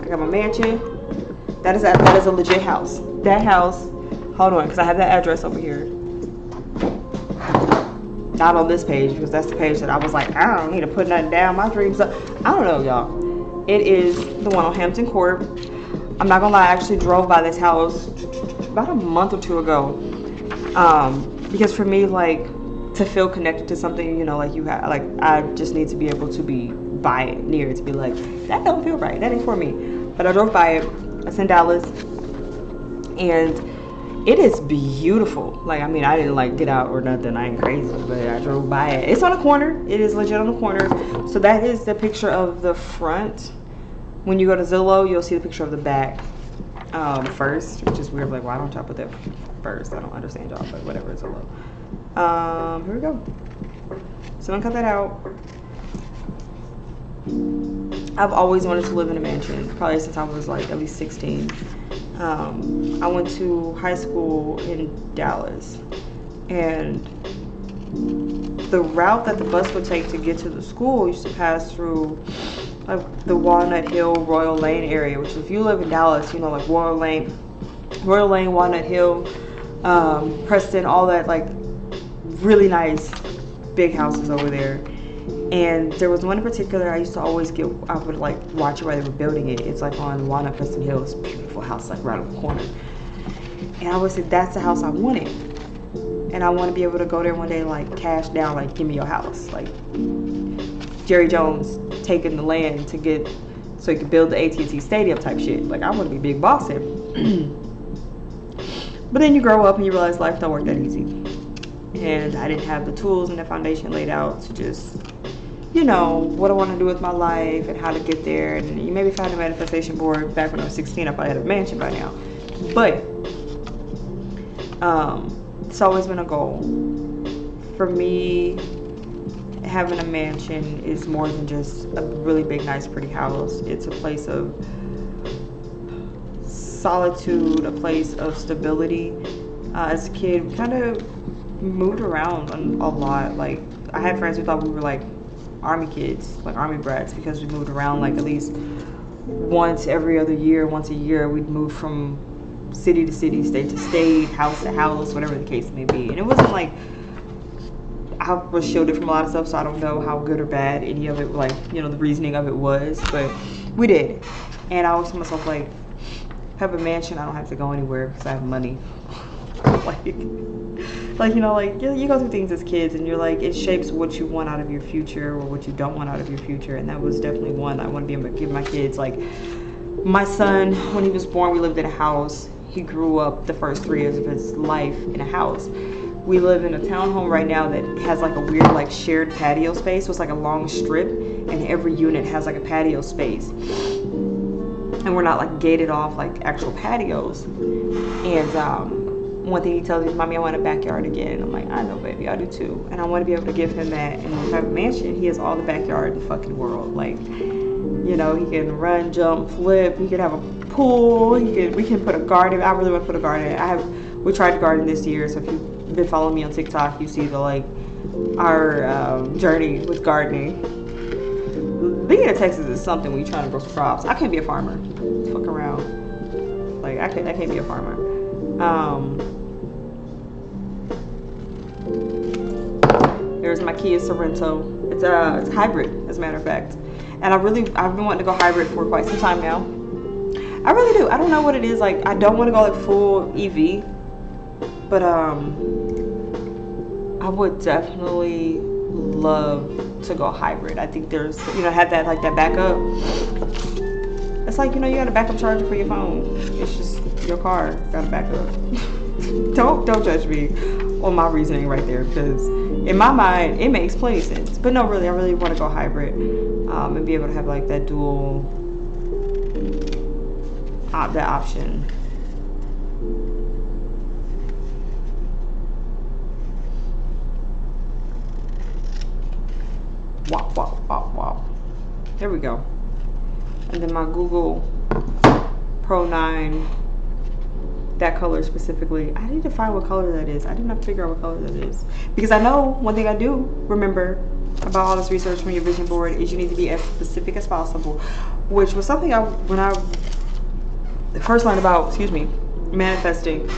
got my mansion. That is a legit house. That house. Hold on, because I have that address over here. Not on this page, because that's the page that I was like, I don't need to put nothing down. My dreams up. I don't know, y'all. It is the one on Hampton Court. I'm not gonna lie, I actually drove by this house about a month or 2 ago. Because for me, like, to feel connected to something, you know, like you have, like, I just need to be able to be by it, near it, to be like, that don't feel right. That ain't for me. But I drove by it. It's in Dallas, and It is beautiful. Like, I mean, I didn't like get out or nothing. I ain't crazy, but I drove by it. It's on a corner. It is legit on the corner. So that is the picture of the front. When you go to Zillow, you'll see the picture of the back first, which is weird. Like, why don't y'all put that first? I don't understand y'all, but whatever, it's Zillow. Here we go. So I'm gonna cut that out. I've always wanted to live in a mansion, probably since I was like at least 16. I went to high school in Dallas, and the route that the bus would take to get to the school used to pass through like the Walnut Hill, Royal Lane area, which if you live in Dallas, you know, like Royal Lane, Walnut Hill, Preston, all that, like really nice big houses over there. And there was one in particular I used to always I would like watch it while they were building it. It's like on Walnut Preston Hill. It's a beautiful house, like right on the corner. And I always said, that's the house I wanted. And I want to be able to go there one day, like cash down, like give me your house. Like Jerry Jones taking the land to get, so he could build the AT&T Stadium type shit. Like I want to be big boss here. But then you grow up and you realize life don't work that easy. And I didn't have the tools and the foundation laid out to just, you know, what I want to do with my life and how to get there. And you maybe found a manifestation board back when I was 16. I probably had a mansion by now. But it's always been a goal. For me, having a mansion is more than just a really big, nice, pretty house. It's a place of solitude, a place of stability. As a kid, we kind of moved around a lot. Like, I had friends who thought we were like army kids, like army brats, because we moved around like at least once every other year. Once a year we'd move from city to city, state to state, house to house, whatever the case may be. And it wasn't like, I was shielded from a lot of stuff, so I don't know how good or bad any of it, like, you know, the reasoning of it was, but we did. And I always told myself, like, have a mansion, I don't have to go anywhere because I have money. like, you know, like, you go through things as kids and you're like, it shapes what you want out of your future or what you don't want out of your future. And that was definitely one I want to be able to give my kids. Like, my son, when he was born, we lived in a house. He grew up the first 3 years of his life in a house. We live in a townhome right now that has like a weird like shared patio space. So it's like a long strip and every unit has like a patio space. And we're not like gated off like actual patios. And one thing he tells me is, Mommy, I want a backyard again. I'm like, I know, baby, I do too. And I want to be able to give him that. And if I have a mansion, he has all the backyard in the fucking world. Like, you know, he can run, jump, flip. He can have a pool. We can put a garden. I really want to put a garden. We tried to garden this year. So if you've been following me on TikTok, you see the like our journey with gardening. Being in Texas is something when you're trying to grow crops. I can't be a farmer. Fuck around. Like I can't be a farmer. There's my Kia Sorento. It's hybrid, as a matter of fact. And I've been wanting to go hybrid for quite some time now. I really do. I don't know what it is. Like, I don't want to go like full EV, but I would definitely love to go hybrid. I think there's, you know, have that like that backup. It's like, you know, you got a backup charger for your phone. It's just your car got a backup. Don't judge me on my reasoning right there, because in my mind it makes plenty of sense. But no, really, I really want to go hybrid and be able to have like that dual that option. Wop wop wop wop. There we go. And then my Google Pro 9, that color specifically. I need to find what color that is. I did not figure out what color that is, because I know one thing I do remember about all this research from your vision board is you need to be as specific as possible, which was something when I first learned about, manifesting.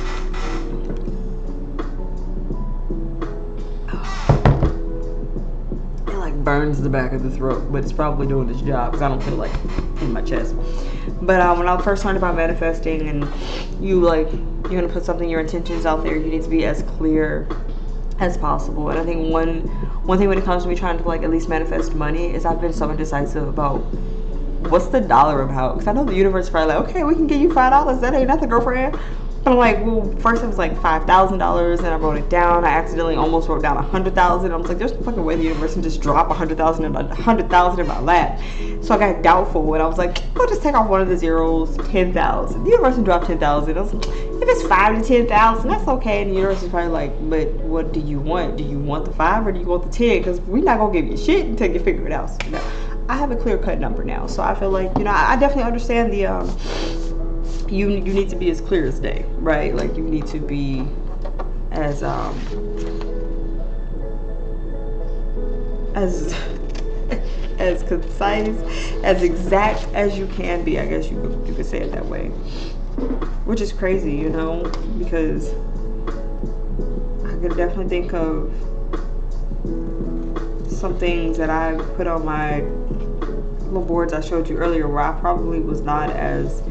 It like burns the back of the throat, but it's probably doing its job because I don't feel like in my chest. But when I first learned about manifesting, and you're gonna put something, your intentions out there, you need to be as clear as possible. And I think one thing when it comes to me trying to like at least manifest money is I've been so indecisive about what's the dollar amount, because I know the universe is probably like, okay, we can give you $5. That ain't nothing, girlfriend. But I'm like, well, first it was like $5,000, and I wrote it down. I accidentally almost wrote down 100,000. I was like, there's no fucking way the universe can just drop 100,000 and 100,000 in my lap. So I got doubtful, and I was like, I'll just take off one of the zeros, 10,000. The universe can drop 10,000. I was like, if it's 5 to 10,000, that's okay. And the universe is probably like, but what do you want? Do you want the 5 or do you want the 10? Because we're not gonna give you shit until you figure it out. So, I have a clear cut number now, so I feel like, I definitely understand the you need to be as clear as day, right? Like, you need to be as as concise, as exact as you can be. I guess you could say it that way, which is crazy, because I could definitely think of some things that I put on my little boards I showed you earlier where I probably was not as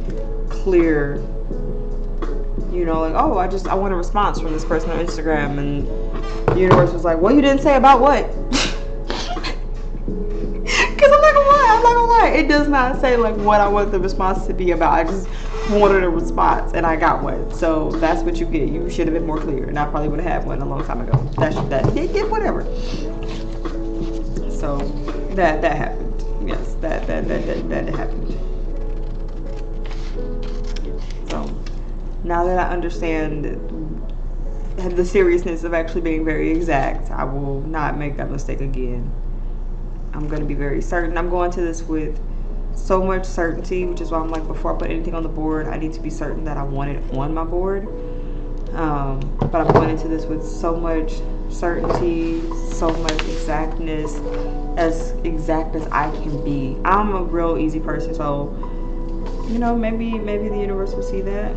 clear, like, oh, I want a response from this person on Instagram, and the universe was like, well, you didn't say about what? Because I'm not gonna lie, it does not say like what I want the response to be about. I just wanted a response and I got one, so that's what you get. You should have been more clear, and I probably would have had one a long time ago. Whatever. So that happened. Yes, that happened. So now that I understand the seriousness of actually being very exact, I will not make that mistake again. I'm going to be very certain. I'm going to this with so much certainty, which is why I'm like, before I put anything on the board, I need to be certain that I want it on my board. But I'm going into this with so much certainty, so much exactness, as exact as I can be. I'm a real easy person, so maybe the universe will see that.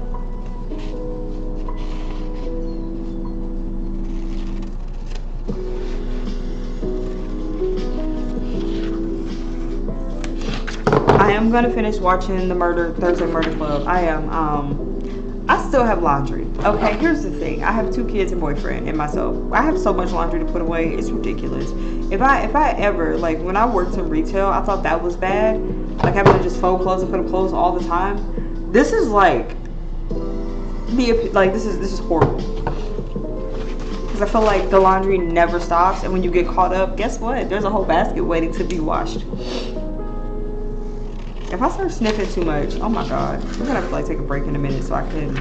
I am gonna finish watching the Thursday Murder Club. I am. I still have laundry. Okay, here's the thing. I have 2 kids and boyfriend and myself. I have so much laundry to put away. It's ridiculous. If I ever, like, when I worked in retail, I thought that was bad. Like, having to just fold clothes and put up clothes all the time. This is like this is horrible. Because I feel like the laundry never stops, and when you get caught up, guess what? There's a whole basket waiting to be washed. If I start sniffing too much, oh my god, I'm gonna have to like take a break in a minute so I can.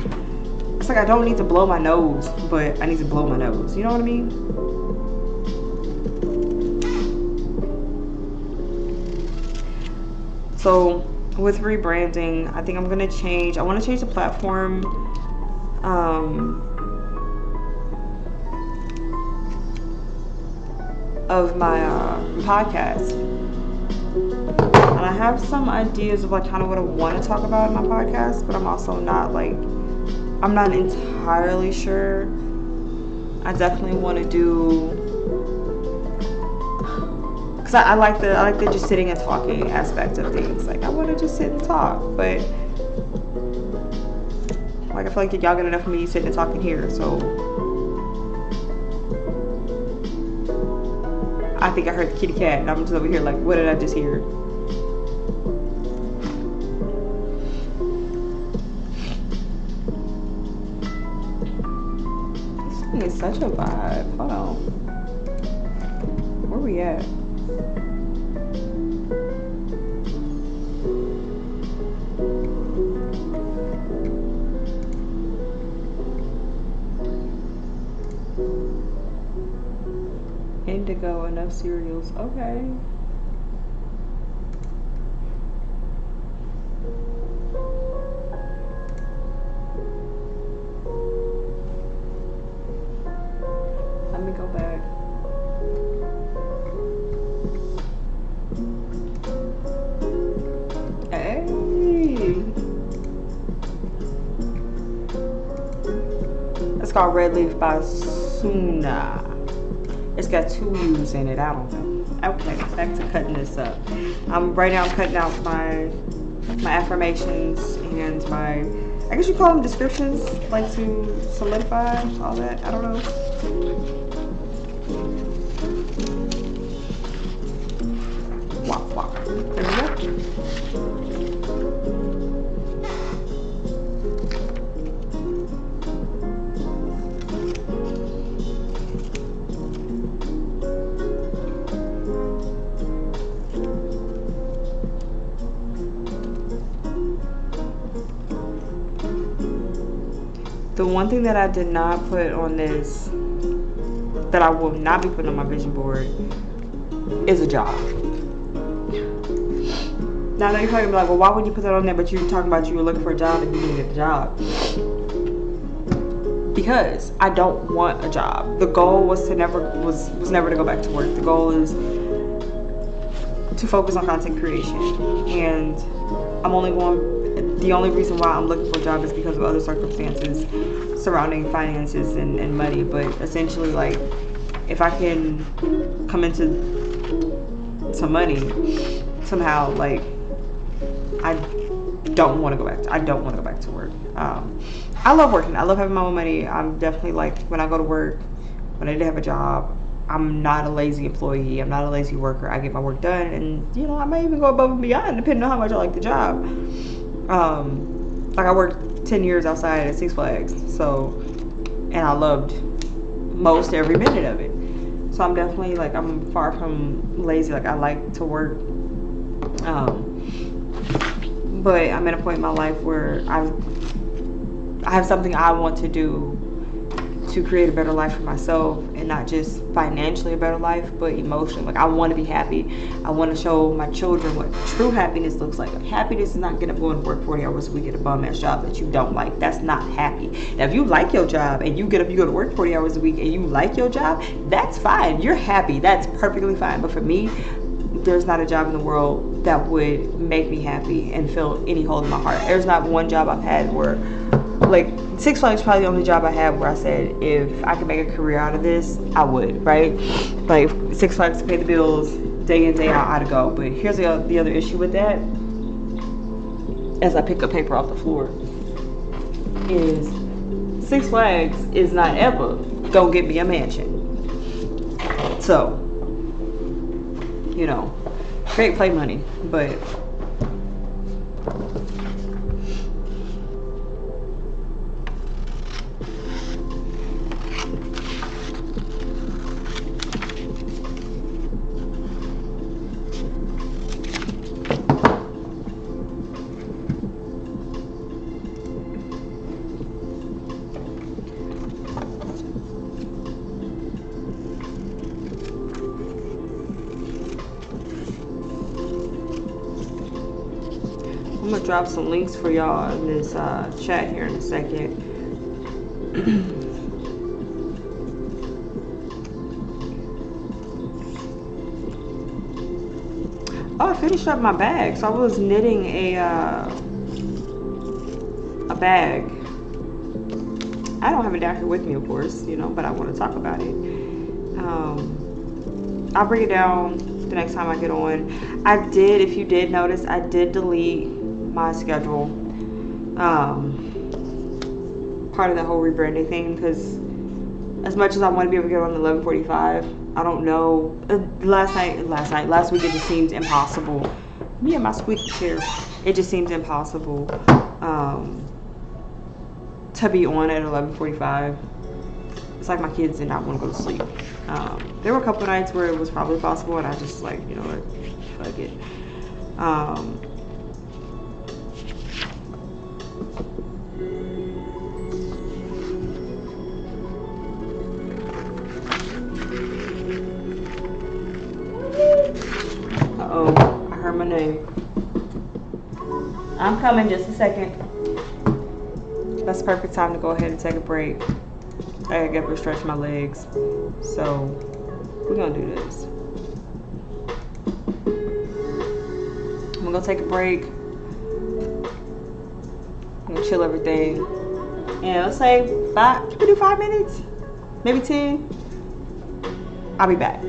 It's like I don't need to blow my nose, but I need to blow my nose. You know what I mean? So with rebranding, I think I'm gonna change. I want to change the platform. Of my podcast. And I have some ideas of like kind of what I want to talk about in my podcast, but I'm also not like, I'm not entirely sure. I definitely want to do, because I like the just sitting and talking aspect of things. Like, I want to just sit and talk, but like, I feel like y'all get enough of me sitting and talking here, so I think I heard the kitty cat, and I'm just over here like, what did I just hear? This thing is such a vibe. Hold on. Where we at? Indigo, enough cereals. Okay. Let me go back. Hey. It's called Red Leaf by Suna. It's got 2 U's in it. I don't know. Okay, back to cutting this up. Right now I'm cutting out my affirmations and my, I guess you call them descriptions, like to solidify all that. I don't know. Wop wop. There we go. The one thing that I did not put on this, that I will not be putting on my vision board, is a job. Now, I know you're probably like, well, why would you put that on there? But you're talking about you were looking for a job and you didn't get a job. Because I don't want a job. The goal was never to go back to work. The goal is to focus on content creation. And the only reason why I'm looking for a job is because of other circumstances surrounding finances and money. But essentially, like, if I can come into some money somehow, like, I don't want to go back to work. I love working. I love having my own money. I'm definitely, like, when I go to work, when I did have a job, I'm not a lazy employee. I'm not a lazy worker. I get my work done, and I might even go above and beyond depending on how much I like the job. Like, I worked 10 years outside at Six Flags, and I loved most every minute of it. So I'm definitely, like, I'm far from lazy. Like, I like to work. But I'm at a point in my life where I have something I want to do to create a better life for myself, and not just financially a better life, but emotionally. Like, I want to be happy. I want to show my children what true happiness looks like. Like, happiness is not getting up, going to work 40 hours a week at a bum ass job that you don't like. That's not happy. Now, if you like your job and you get up, you go to work 40 hours a week and you like your job, that's fine. You're happy. That's perfectly fine. But for me, there's not a job in the world that would make me happy and fill any hole in my heart. There's not one job I've had where, like, Six Flags is probably the only job I had where I said, if I could make a career out of this, I would, right? Like, Six Flags to pay the bills, day in, day out, I'd go. But here's the other issue with that, as I pick up paper off the floor, is Six Flags is not ever gonna get me a mansion. So, great play money, but I'm gonna drop some links for y'all in this chat here in a second. Oh, I finished up my bag. So I was knitting a bag. I don't have it down here with me, of course, but I want to talk about it. I'll bring it down the next time I get on. If you did notice, I did delete my schedule. Part of the whole rebranding thing, because as much as I want to be able to get on 11:45, I don't know. Last week, it just seemed impossible. Me and my squeaky chair. It just seems impossible to be on at 11:45. It's like my kids did not want to go to sleep. There were a couple of nights where it was probably possible, and I just, like, fuck it. Uh-oh, I heard my name. I'm coming, just a second. That's the perfect time to go ahead and take a break. I gotta get up and stretch my legs. So, we're gonna do this. I'm gonna take a break. I'm gonna chill everything. And let's say you can do 5 minutes? Maybe 10? I'll be back.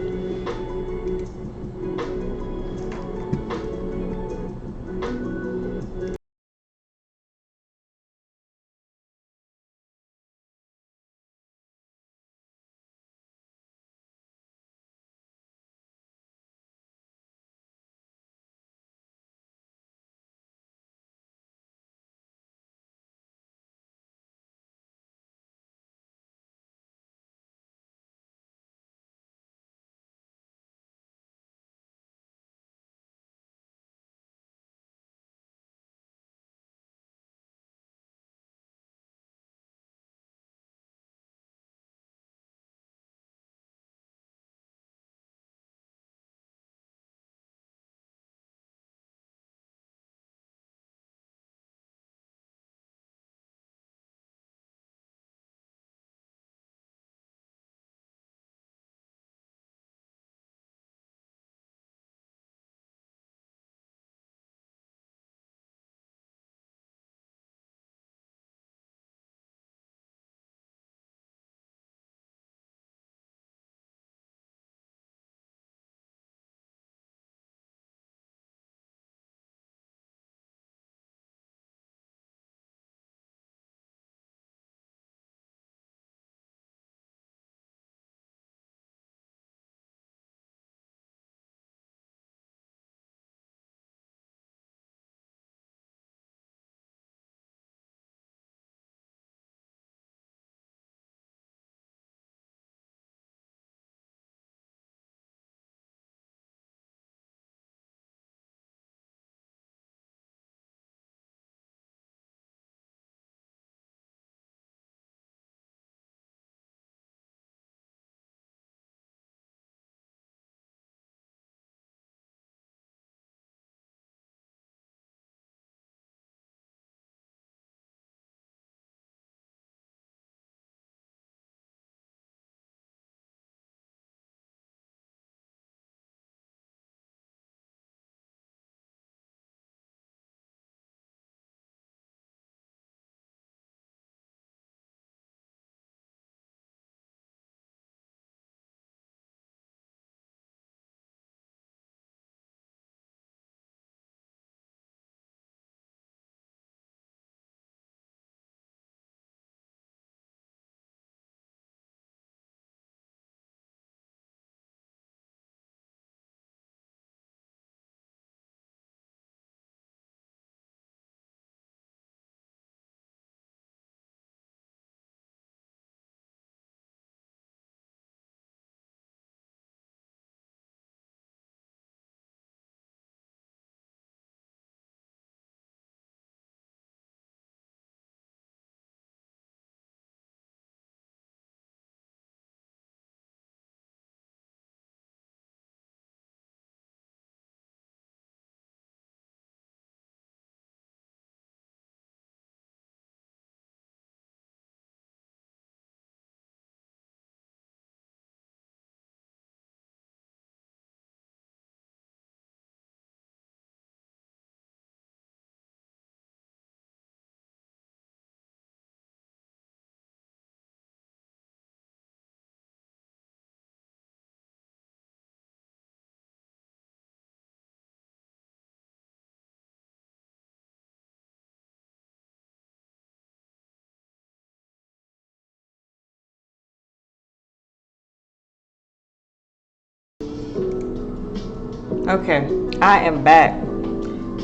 Okay, I am back.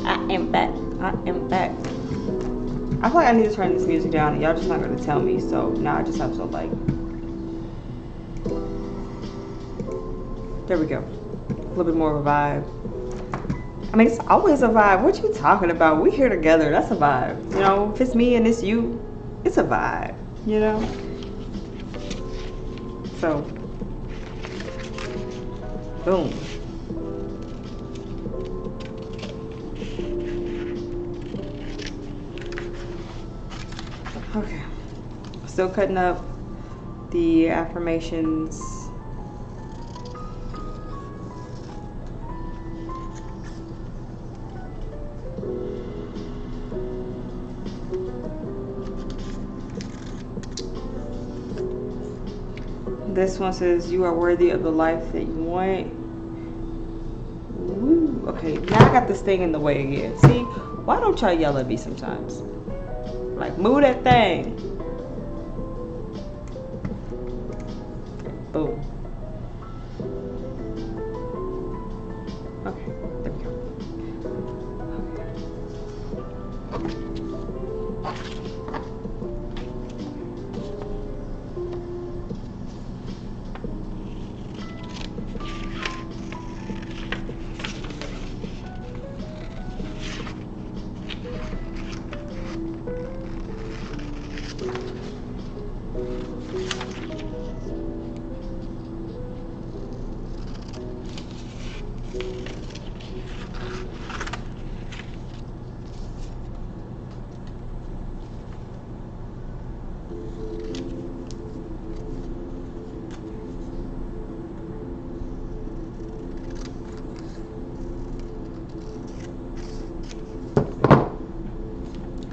I am back. I am back. I feel like I need to turn this music down, and y'all just not gonna tell me. So now I just have to like. There we go. A little bit more of a vibe. I mean, it's always a vibe. What you talking about? We here together. That's a vibe. You know, if it's me and it's you, it's a vibe. You know. So, boom. Okay. Still cutting up the affirmations. This one says, you are worthy of the life that you want. Woo. Okay, now I got this thing in the way again. See, why don't y'all yell at me sometimes? Like, move that thing. Boom. Okay, there we go.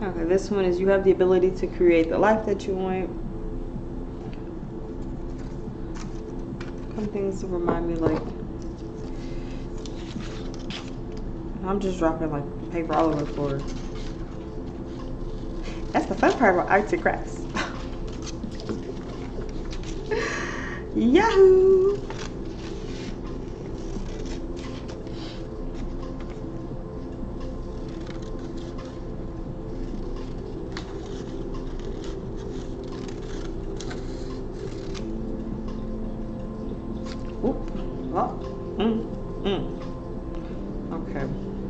Okay, this one is, you have the ability to create the life that you want. Some things to remind me, like, I'm just dropping like paper all over the floor. That's the fun part about arts and crafts. Yahoo! Okay,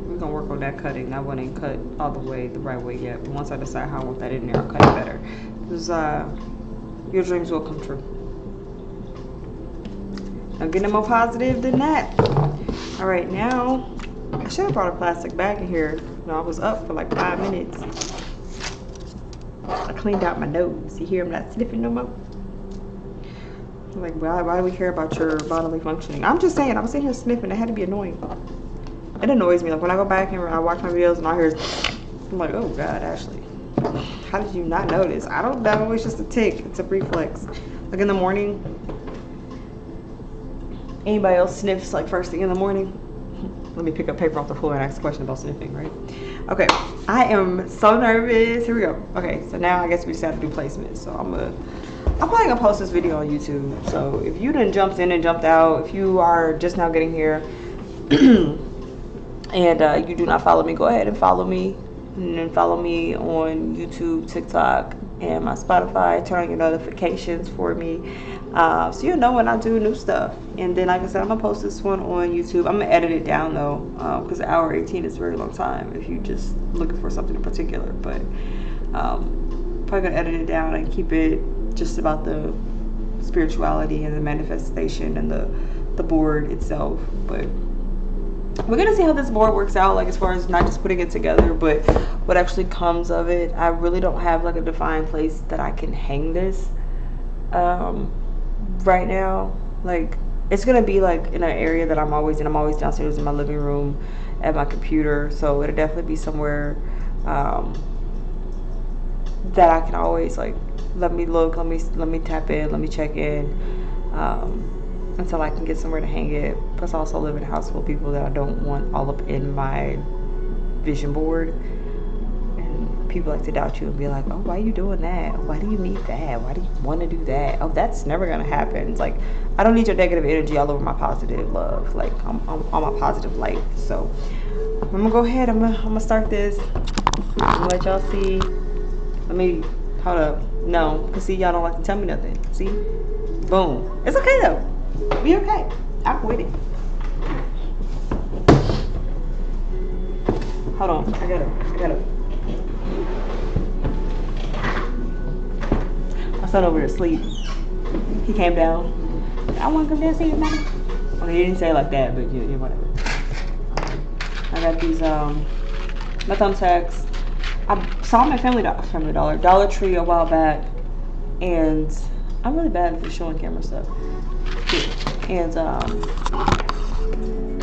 we're gonna work on that cutting. That one ain't cut all the way the right way yet, but once I decide how I want that in there, I'll cut it better. Because your dreams will come true. I'm getting more positive than that. All right, now I should have brought a plastic bag in here. No, I was up for like 5 minutes. I cleaned out my nose. You hear I'm not sniffing no more. Like, why do we care about your bodily functioning? I'm just saying, I was sitting here sniffing. It had to be annoying. It annoys me. Like, when I go back and I watch my videos and I hear, I'm like, oh God, Ashley, how did you not notice? I don't know. It's just a tick. It's a reflex. Like in the morning, anybody else sniffs like first thing in the morning? Let me pick up paper off the floor and ask a question about sniffing, right? Okay, I am so nervous. Here we go. Okay, so now I guess we just have to do placements. So I'm probably gonna post this video on YouTube. So if you done jumped in and jumped out, if you are just now getting here and you do not follow me, go ahead and follow me. And then follow me on YouTube, TikTok, and my Spotify. Turn on your notifications for me, so you'll know when I do new stuff. And then, like I said, I'm gonna post this one on YouTube. I'm gonna edit it down though, because an hour 18 is a very long time if you just looking for something in particular. But probably gonna edit it down and keep it just about the spirituality and the manifestation and the board itself. But we're gonna see how this board works out, like as far as not just putting it together, but what actually comes of it. I really don't have like a defined place that I can hang this right now. Like, it's gonna be like in an area that I'm always in. I'm always downstairs in my living room at my computer, so it'll definitely be somewhere that I can always like, let me look, let me tap in, let me check in, until I can get somewhere to hang it. Plus I also live in a house full of people that I don't want all up in my vision board, and people like to doubt you and be like, oh, why are you doing that? Why do you need that? Why do you want to do that? Oh, that's never gonna happen. It's like, I don't need your negative energy all over my positive love. Like, I'm on my positive light. So I'm gonna go ahead. I'm gonna start this. I'm gonna let y'all see. Let me, hold up. No, cause see, y'all don't like to tell me nothing. See, boom. It's okay though. Be okay. I'm with it. Hold on. I gotta. My son over there asleep. He came down. I want to come down and see you, mommy. Okay, he didn't say it like that, but yeah, whatever. I got these my thumbtacks. I saw them at Dollar Tree a while back, and I'm really bad for showing camera stuff. And I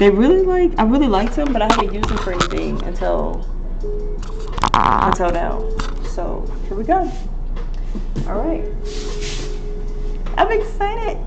really liked them, but I haven't used them for anything until now. So here we go. All right, I'm excited.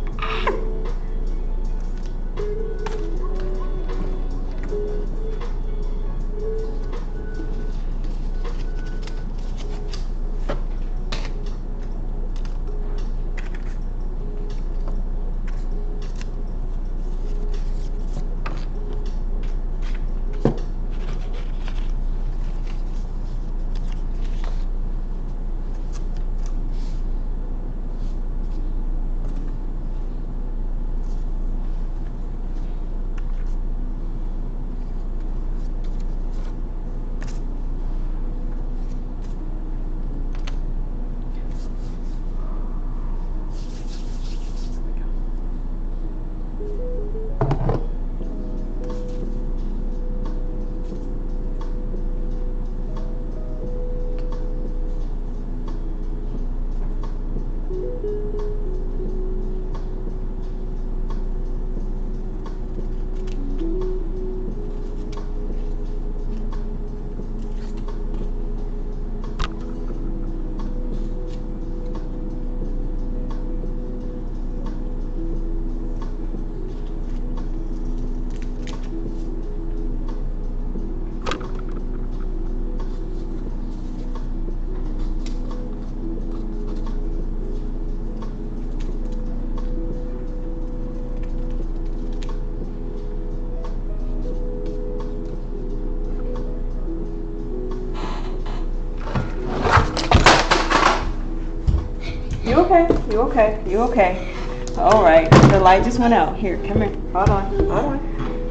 You okay? All right. The light just went out. Here, come here. Hold on.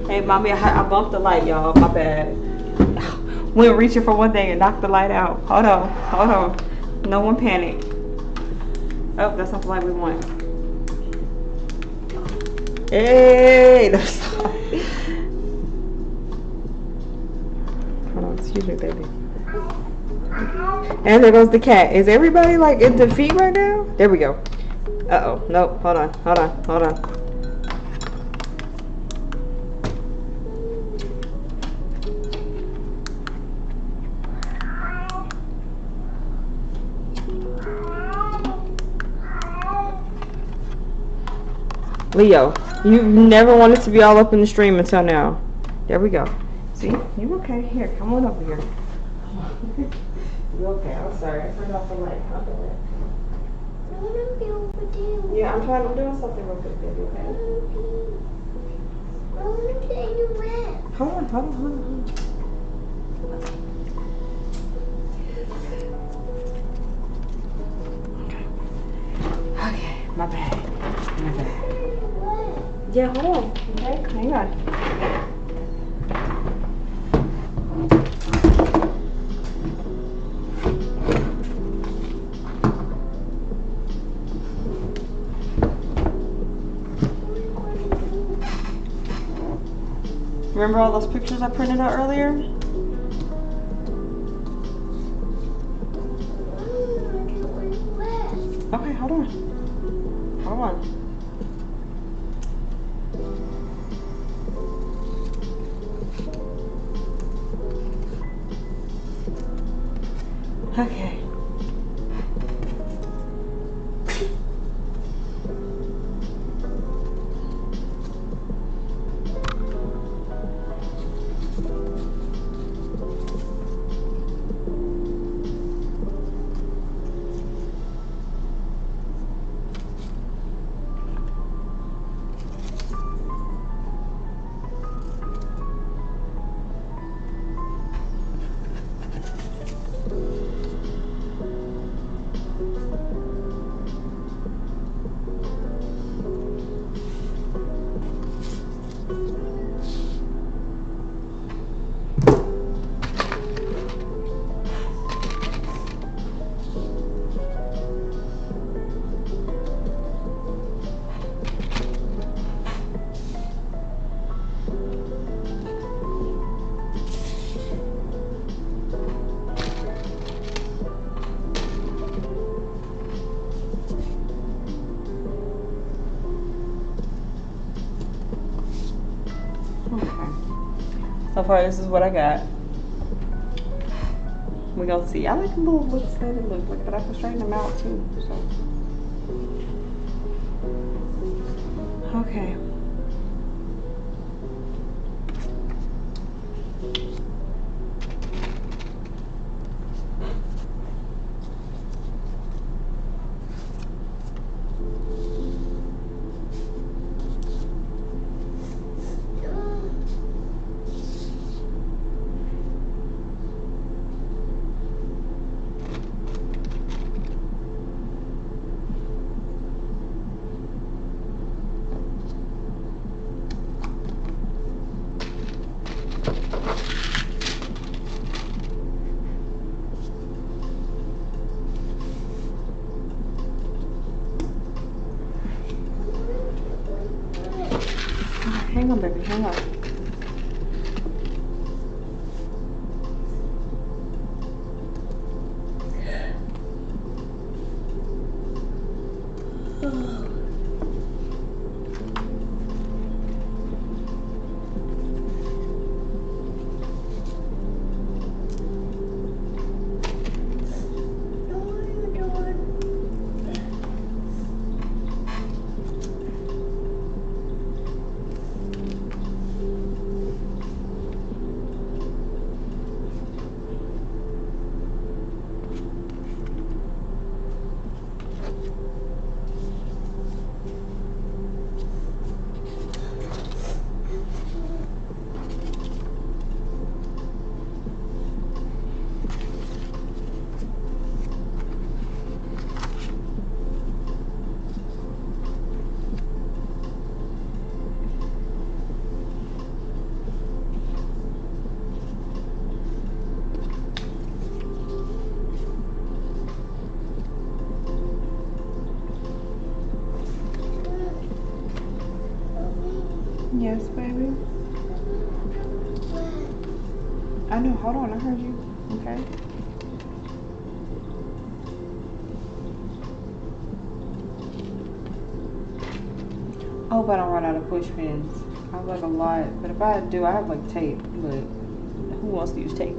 Hey, mommy, I bumped the light, y'all. My bad. Went reaching for one thing and knocked the light out. Hold on. No one panic. Oh, that's not the light we want. Hey, that's hold on, excuse me, baby. And there goes the cat. Is everybody like in the feet right now? There we go. Uh-oh. Nope. Hold on. Leo, you've never wanted to be all up in the stream until now. There we go. See? You okay? Here, come on over here. You okay? I'm sorry. I turned off the light. Yeah, I'm trying to do something real quick, baby, okay? Hold on. Okay, my bad. Yeah, hold on. Okay, hang on. Remember all those pictures I printed out earlier? Okay, hold on. Okay. So far, this is what I got. We gonna see. I like the little looks that it looks like, but I can straighten them out too. So, okay. Hang on, baby. Hang on. Yes, baby. I know. Hold on. I heard you. Okay. I hope I don't run out of push pins. I have like a lot, but if I do, I have like tape. But who wants to use tape?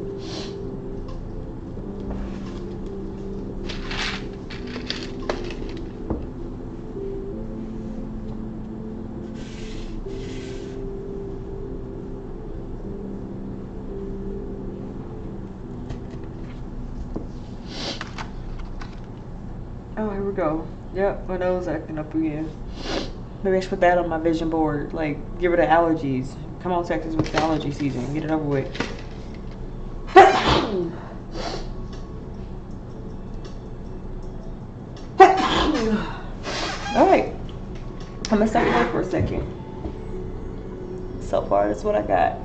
Oh, here we go. Yep, my nose acting up again. Maybe I should put that on my vision board. Like, get rid of allergies. Come on, Texas, with the allergy season. Get it over with. Alright. I'm gonna step away for a second. So far, that's what I got.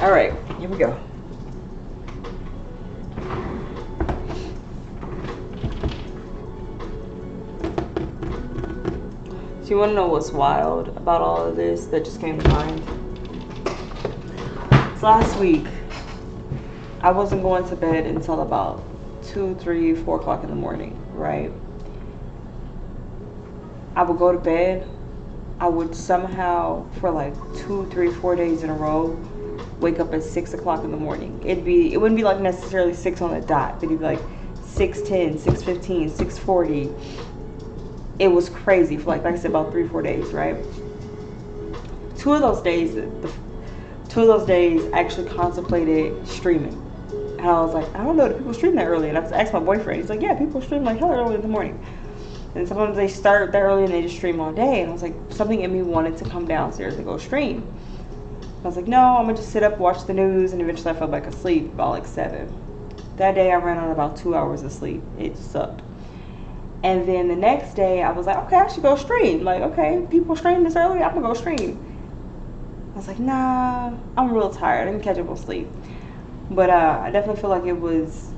All right, here we go. So you want to know what's wild about all of this that just came to mind? So last week, I wasn't going to bed until about 2, 3, 4 o'clock in the morning, right? I would go to bed. I would somehow, for like 2, 3, 4 days in a row, wake up at 6 o'clock in the morning. It wouldn't be like necessarily 6 on the dot, but it'd be like 6:10, 6:15, 6:40. It was crazy for like I said, about 3, 4 days, right? Two of those days I actually contemplated streaming. And I was like, I don't know, do people stream that early? And I asked my boyfriend. He's like, yeah, people stream like hell early in the morning. And sometimes they start that early and they just stream all day. And I was like, something in me wanted to come downstairs and go stream. I was like, no, I'm gonna just sit up, watch the news, and eventually I fell back asleep about like 7. That day I ran on about 2 hours of sleep. It sucked. And then the next day I was like, okay, I should go stream. Like, okay, people stream this early, I'm gonna go stream. I was like, nah, I'm real tired. I didn't catch up on sleep. But I definitely feel like it was.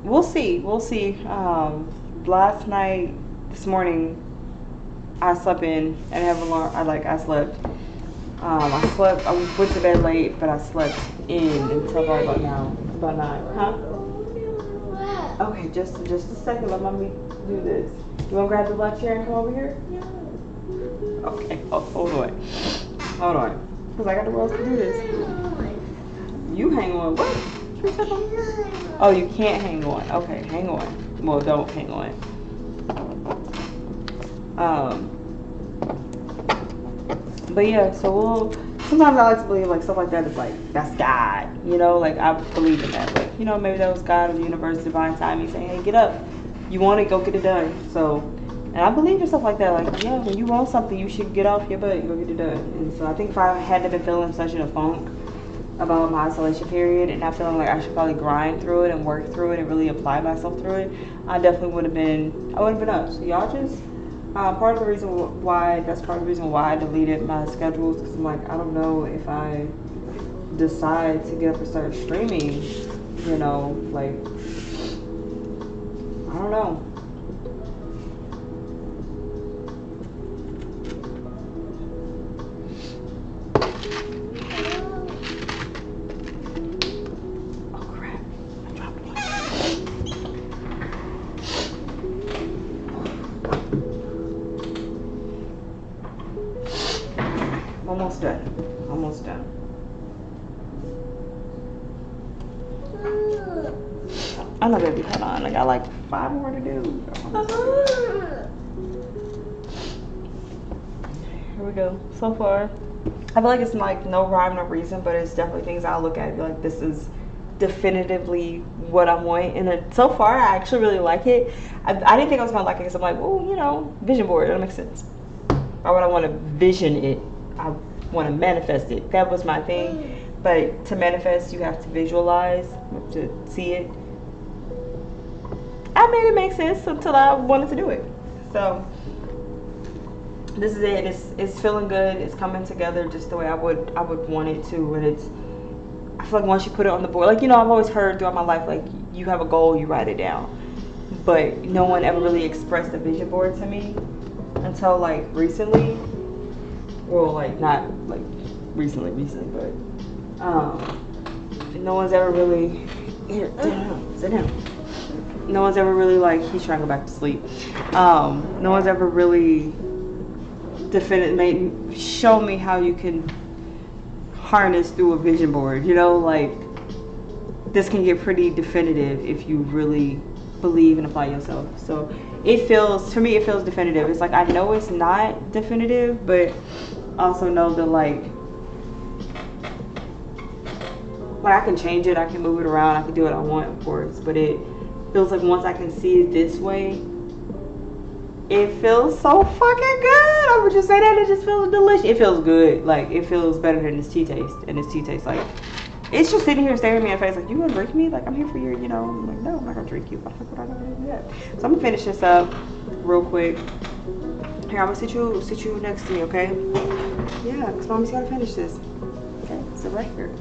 We'll see. We'll see. Last night, this morning, I slept in and have alarm. I slept. I slept. I went to bed late, but I slept in until probably about now, about 9. Huh? Okay, just a second. Let mommy do this. You want to grab the black chair and come over here? Okay. Hold on. Hold on. Cause I got the rules to do this. You hang on. What? Oh, you can't hang on. Okay, hang on. Well, don't hang on. But yeah, so we'll. Sometimes I like to believe like stuff like that is like that's God, you know. Like I believe in that. Like you know, maybe that was God or the universe, divine timing saying, "Hey, get up. You want it, go get it done." So, and I believe in stuff like that. Like yeah, when you want something, you should get off your butt and go get it done. And so I think if I had been feeling such a funk about my isolation period and not feeling like I should probably grind through it and work through it and really apply myself through it, I definitely would have been. I would have been up. So y'all just. Part of the reason why I deleted my schedules because I'm like I don't know if I decide to get up and start streaming, you know, like I don't know. Oh crap! I dropped one. Almost done. Almost done. I know, baby. Hold on. I got like 5 more to do. Here we go. So far, I feel like it's like no rhyme, no reason, but it's definitely things I'll look at and be like, this is definitively what I want. And so far, I actually really like it. I didn't think I was gonna like it because I'm like, oh, you know, vision board. That makes sense. Why would I want to vision it? I want to manifest it. That was my thing. But to manifest, you have to visualize, you have to see it. I made it make sense until I wanted to do it. So this is it. It's feeling good. It's coming together just the way I would want it to. And I feel like once you put it on the board, like you know, I've always heard throughout my life, like you have a goal, you write it down. But no one ever really expressed a vision board to me until like recently. Well, like not like recently, but no one's ever really sit down. No one's ever really like he's trying to go back to sleep. No one's ever really show me how you can harness through a vision board. You know, like this can get pretty definitive if you really believe and apply yourself. So it feels definitive. It's like I know it's not definitive, but also know that like I can change it, I can move it around, I can do what I want, of course, but it feels like once I can see it this way, it feels so fucking good. I would just say that it just feels delicious. It feels good. Like it feels better than its tea taste, and its tea tastes like it's just sitting here staring me in the face like, you gonna drink me? Like I'm here for your, you know. I'm like, no, I'm not gonna drink you. What the fuck would I never do that? So I'm gonna finish this up real quick. Here, I'm gonna sit you next to me, okay? Yeah, because mommy's gotta finish this. Okay, sit right here.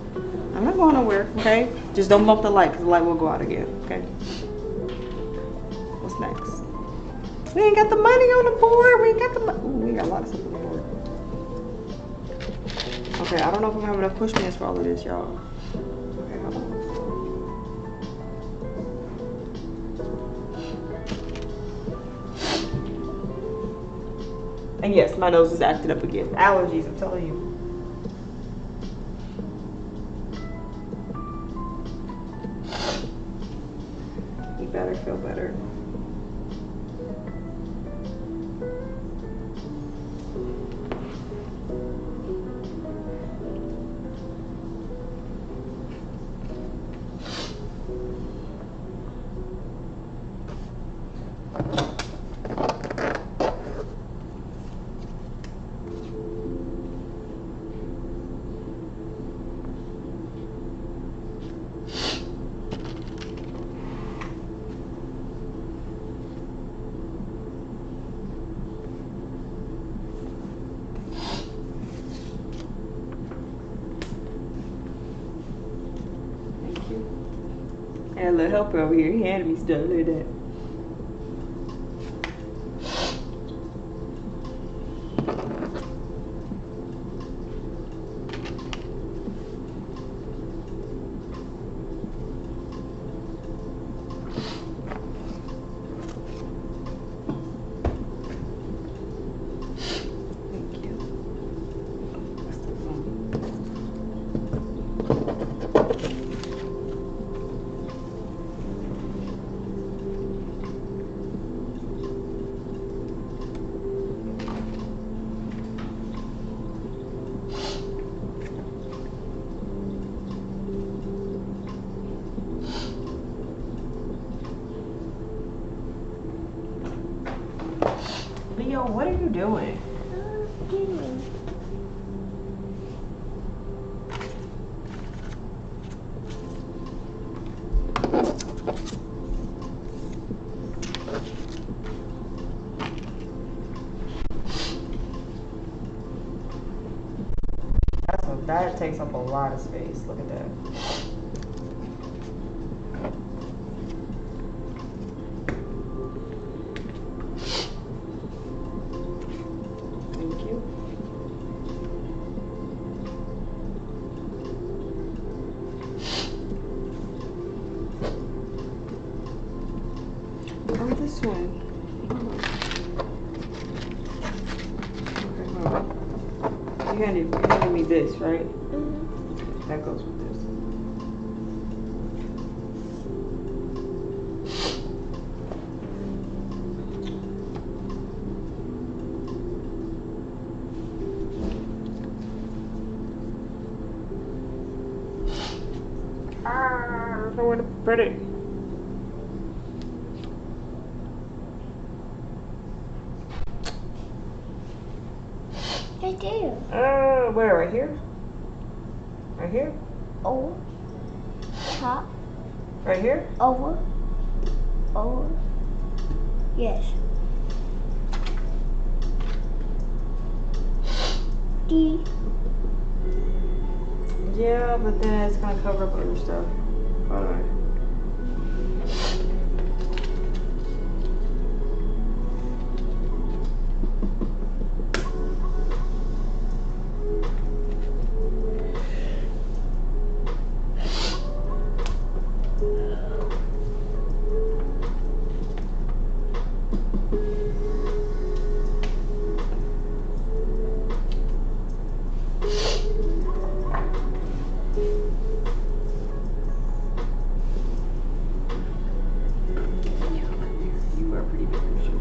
I'm not going nowhere, okay? Just don't bump the light, because the light will go out again, okay? What's next? We ain't got the money on the board. We ain't got the money. Ooh, we got a lot of stuff on the board. Okay, I don't know if I'm gonna have enough push pins for all of this, y'all. Okay, hold on. And yes, my nose is acting up again. Allergies, I'm telling you. Eat better, feel better. And a little helper over here. He handed me stuff. Look at that. Thank you. That's the phone. Leo, what are you doing? That takes up a lot of space. Look at that. Thank you. Oh, this one. Okay, hold on. You handed me this, right? That goes with this. I don't know where to put it. Right there. Where? Right here? Right here? Over. Top. Right here? Over. Over. Yes. D. Yeah, but then it's gonna cover up other stuff. Hold on. You are pretty big for sure.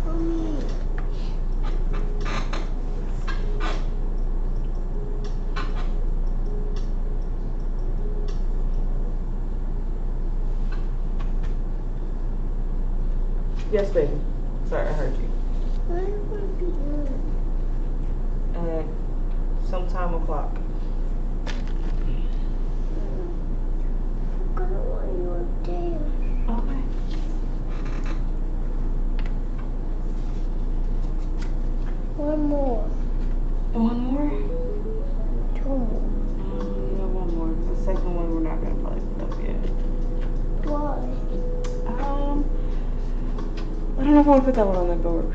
Mommy. Yes, baby. Sorry, I heard you. What would be doing? At some time o'clock. I'm gonna want you up there. Okay. One more. One more? Two more. Yeah, one more. The second one we're not gonna probably put up yet. Why? I don't know if I want to put that one on the board.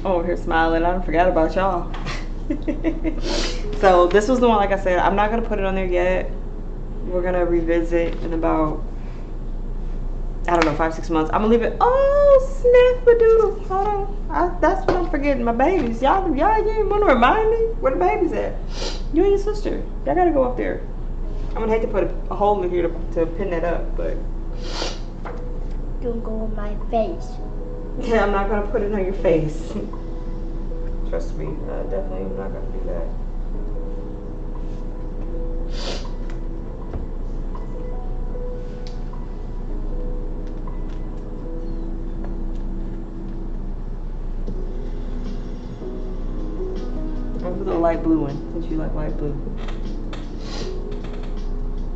over here smiling. I forgot about y'all. So this was the one, like I said, I'm not gonna put it on there yet. We're gonna revisit in about, I don't know, 5-6 months. I'm gonna leave it. Oh, snap-a-doodle. Hold on. That's what I'm forgetting. My babies. Y'all didn't want to remind me where the babies at. You and your sister. Y'all gotta go up there. I'm gonna hate to put a hole in here to pin that up, but Don't go on my face. yeah, I'm not gonna put it on your face. Trust me, I definitely am not gonna do that. I'll put the light blue one, since you like light blue.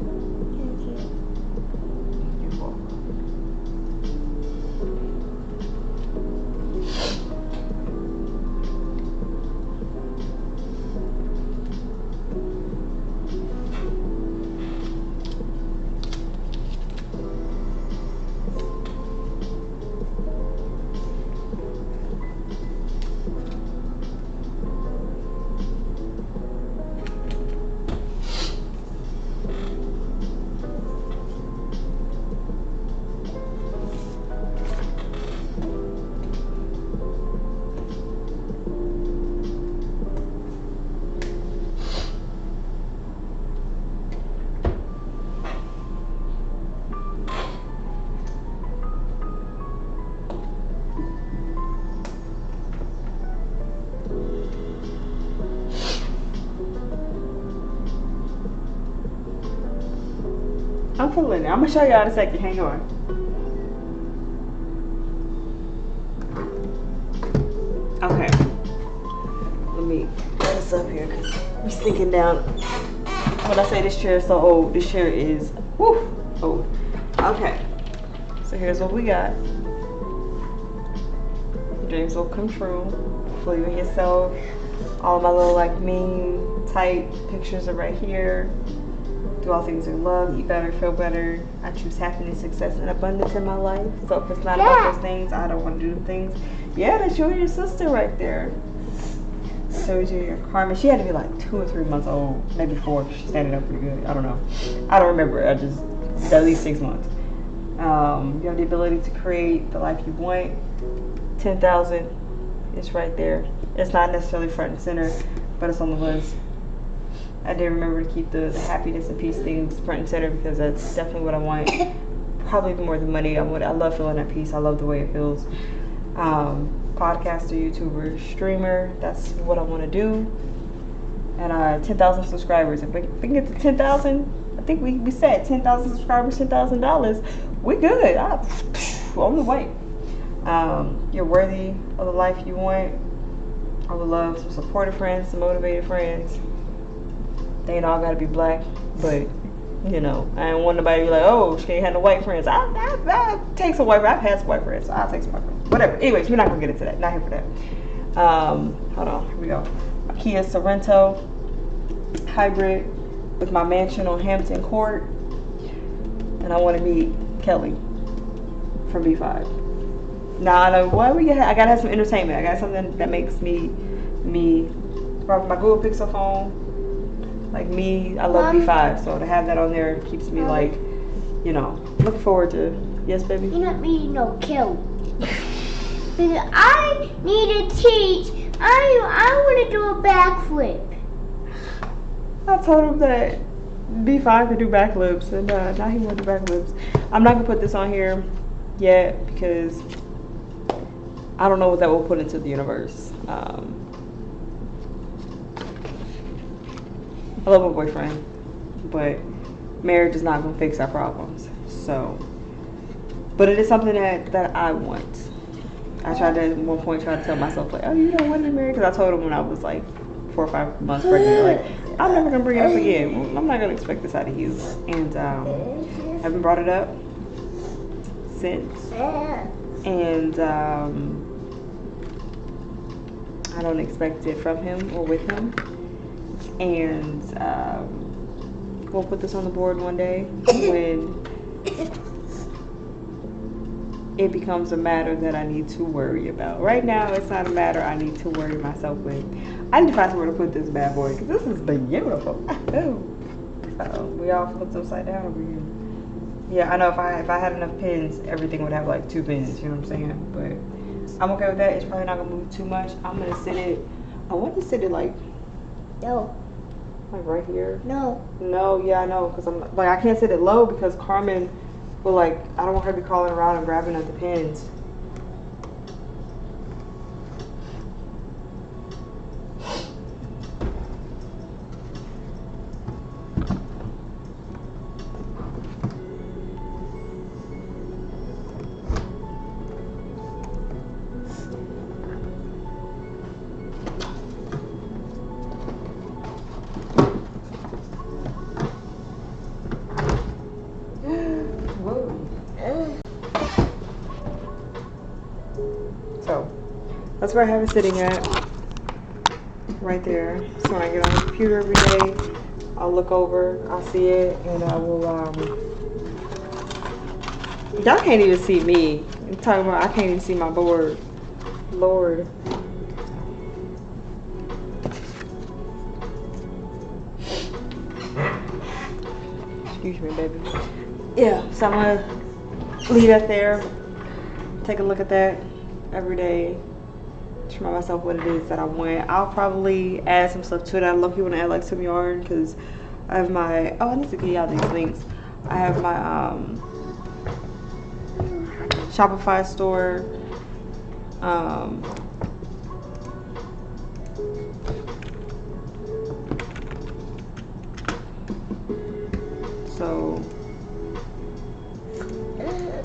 Thank you. You're welcome. I'm feeling it. I'm gonna show y'all in a second. Hang on. Okay. Let me get this up here because I'm stinking down. When I say this chair is so old, this chair is old. Okay. So here's what we got. Dreams will come true. For you and yourself. All my little like meme type pictures are right here. Do all things in love, eat better, feel better. I choose happiness, success, and abundance in my life. So if it's not about those things, I don't want to do the things. Yeah, that's you and your sister right there. Shows you your karma. She had to be like 2 or 3 months old, maybe 4. She's standing up pretty good. I don't know. I don't remember. I just at least 6 months. You have the ability to create the life you want. 10,000 is right there. It's not necessarily front and center, but it's on the list. I did remember to keep the happiness and peace things front and center because that's definitely what I want. Probably more than money. I love feeling at peace. I love the way it feels. Podcaster, YouTuber, streamer. That's what I want to do. And 10,000 subscribers. If we can get to 10,000, I think we said 10,000 subscribers, $10,000. We good. On the way. You're worthy of the life you want. I would love some supportive friends, some motivated friends. They ain't all gotta be black, but you know, I don't want nobody to be like, oh, she ain't had no white friends. I take some white friends. I've had some white friends, so I'll take some white friends. Whatever. Anyways, we're not gonna get into that. Not here for that. Hold on, here we go. My Kia Sorento hybrid with my mansion on Hampton Court. And I wanna meet Kelly from B5. Now I know what I gotta have some entertainment. I got something that makes me my Google Pixel phone. Like me, I love B5, so to have that on there keeps me like, you know, looking forward to. Yes, baby? You're not me, no kill. Because I need to teach. I want to do a backflip. I told him that B5 could do backflips, and now he wants to do backflips. I'm not gonna put this on here yet because I don't know what that will put into the universe. I love my boyfriend, but marriage is not going to fix our problems. So, but it is something that I want. I tried to, at one point, try to tell myself, like, oh, you don't want to be married? Because I told him when I was like 4 or 5 months pregnant, like, I'm never going to bring it up again. I'm not going to expect this out of you. And I haven't brought it up since. And I don't expect it from him or with him. And we'll put this on the board one day when it becomes a matter that I need to worry about. Right now, it's not a matter I need to worry myself with. I need to find somewhere to put this bad boy because this is beautiful. We all flipped upside down over here. Yeah, I know if I had enough pins, everything would have like 2 pins. You know what I'm saying? But I'm okay with that. It's probably not gonna move too much. I'm gonna sit it. I want to sit it like No. right here. No. No, yeah, I know, because I'm like I can't sit it low because Carmen will like I don't want her to be crawling around and grabbing at the pins. So that's where I have it sitting at, right there. So when I get on the computer every day, I'll look over, I'll see it, and I will, y'all can't even see me. I'm talking about I can't even see my board. Lord. Excuse me, baby. Yeah, so I'm gonna leave that there, take a look at that every day, to remind myself what it is that I want. I'll probably add some stuff to it. I love you want to add like some yarn because I have my, oh, I need to get y'all these links. I have my Shopify store. So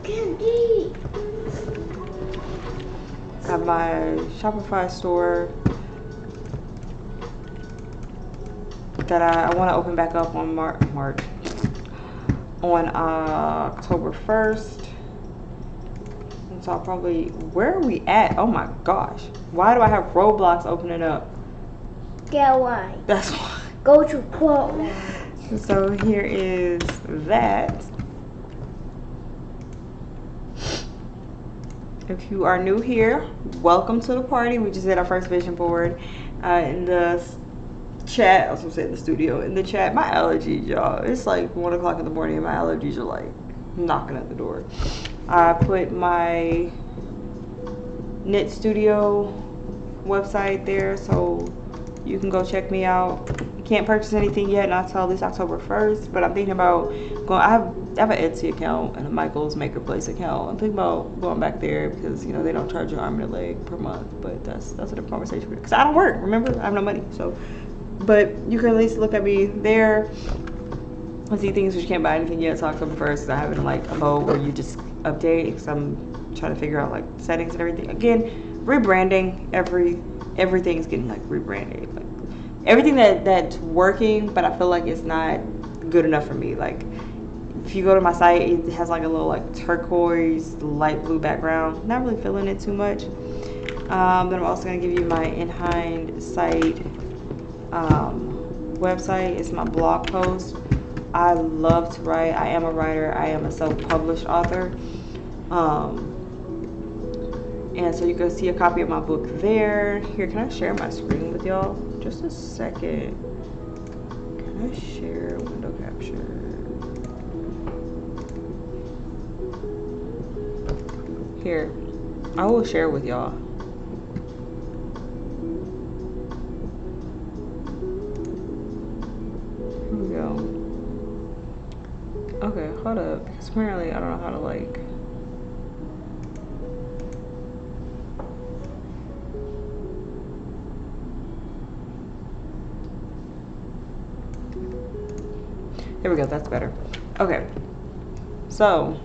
Candy. I have my Shopify store that I want to open back up on October 1st. And so I'll probably, where are we at? Oh my gosh. Why do I have Roblox opening up? Get why. That's why. Go to Portland. So here is that. If you are new here, welcome to the party. We just did our first vision board in the chat. I was gonna say in the studio. In the chat, my allergies, y'all. It's like 1 o'clock in the morning and my allergies are like knocking at the door. I put my Knit Studio website there so you can go check me out. You can't purchase anything yet, not until at least October 1st, but I'm thinking about going, I have an Etsy account and a Michael's Maker Place account. I'm thinking about going back there because, you know, they don't charge you arm and a leg per month, but that's a different conversation. Because I don't work, remember? I have no money, so. But you can at least look at me there and see things, but you can't buy anything yet until October 1st because I have it in like a mode where you just update because I'm trying to figure out like settings and everything. Again, rebranding, everything's getting like rebranded. Like everything that's working, but I feel like it's not good enough for me. Like if you go to my site, it has like a little like turquoise, light blue background. Not really feeling it too much. Then I'm also gonna give you my In-Hind site website. It's my blog post. I love to write. I am a writer. I am a self-published author. And so you can see a copy of my book there. Here, can I share my screen with y'all? Just a second. Can I share window capture? Here, I will share with y'all. Here we go. Okay, hold up. Because apparently I don't know how to like. There we go, that's better. Okay, so,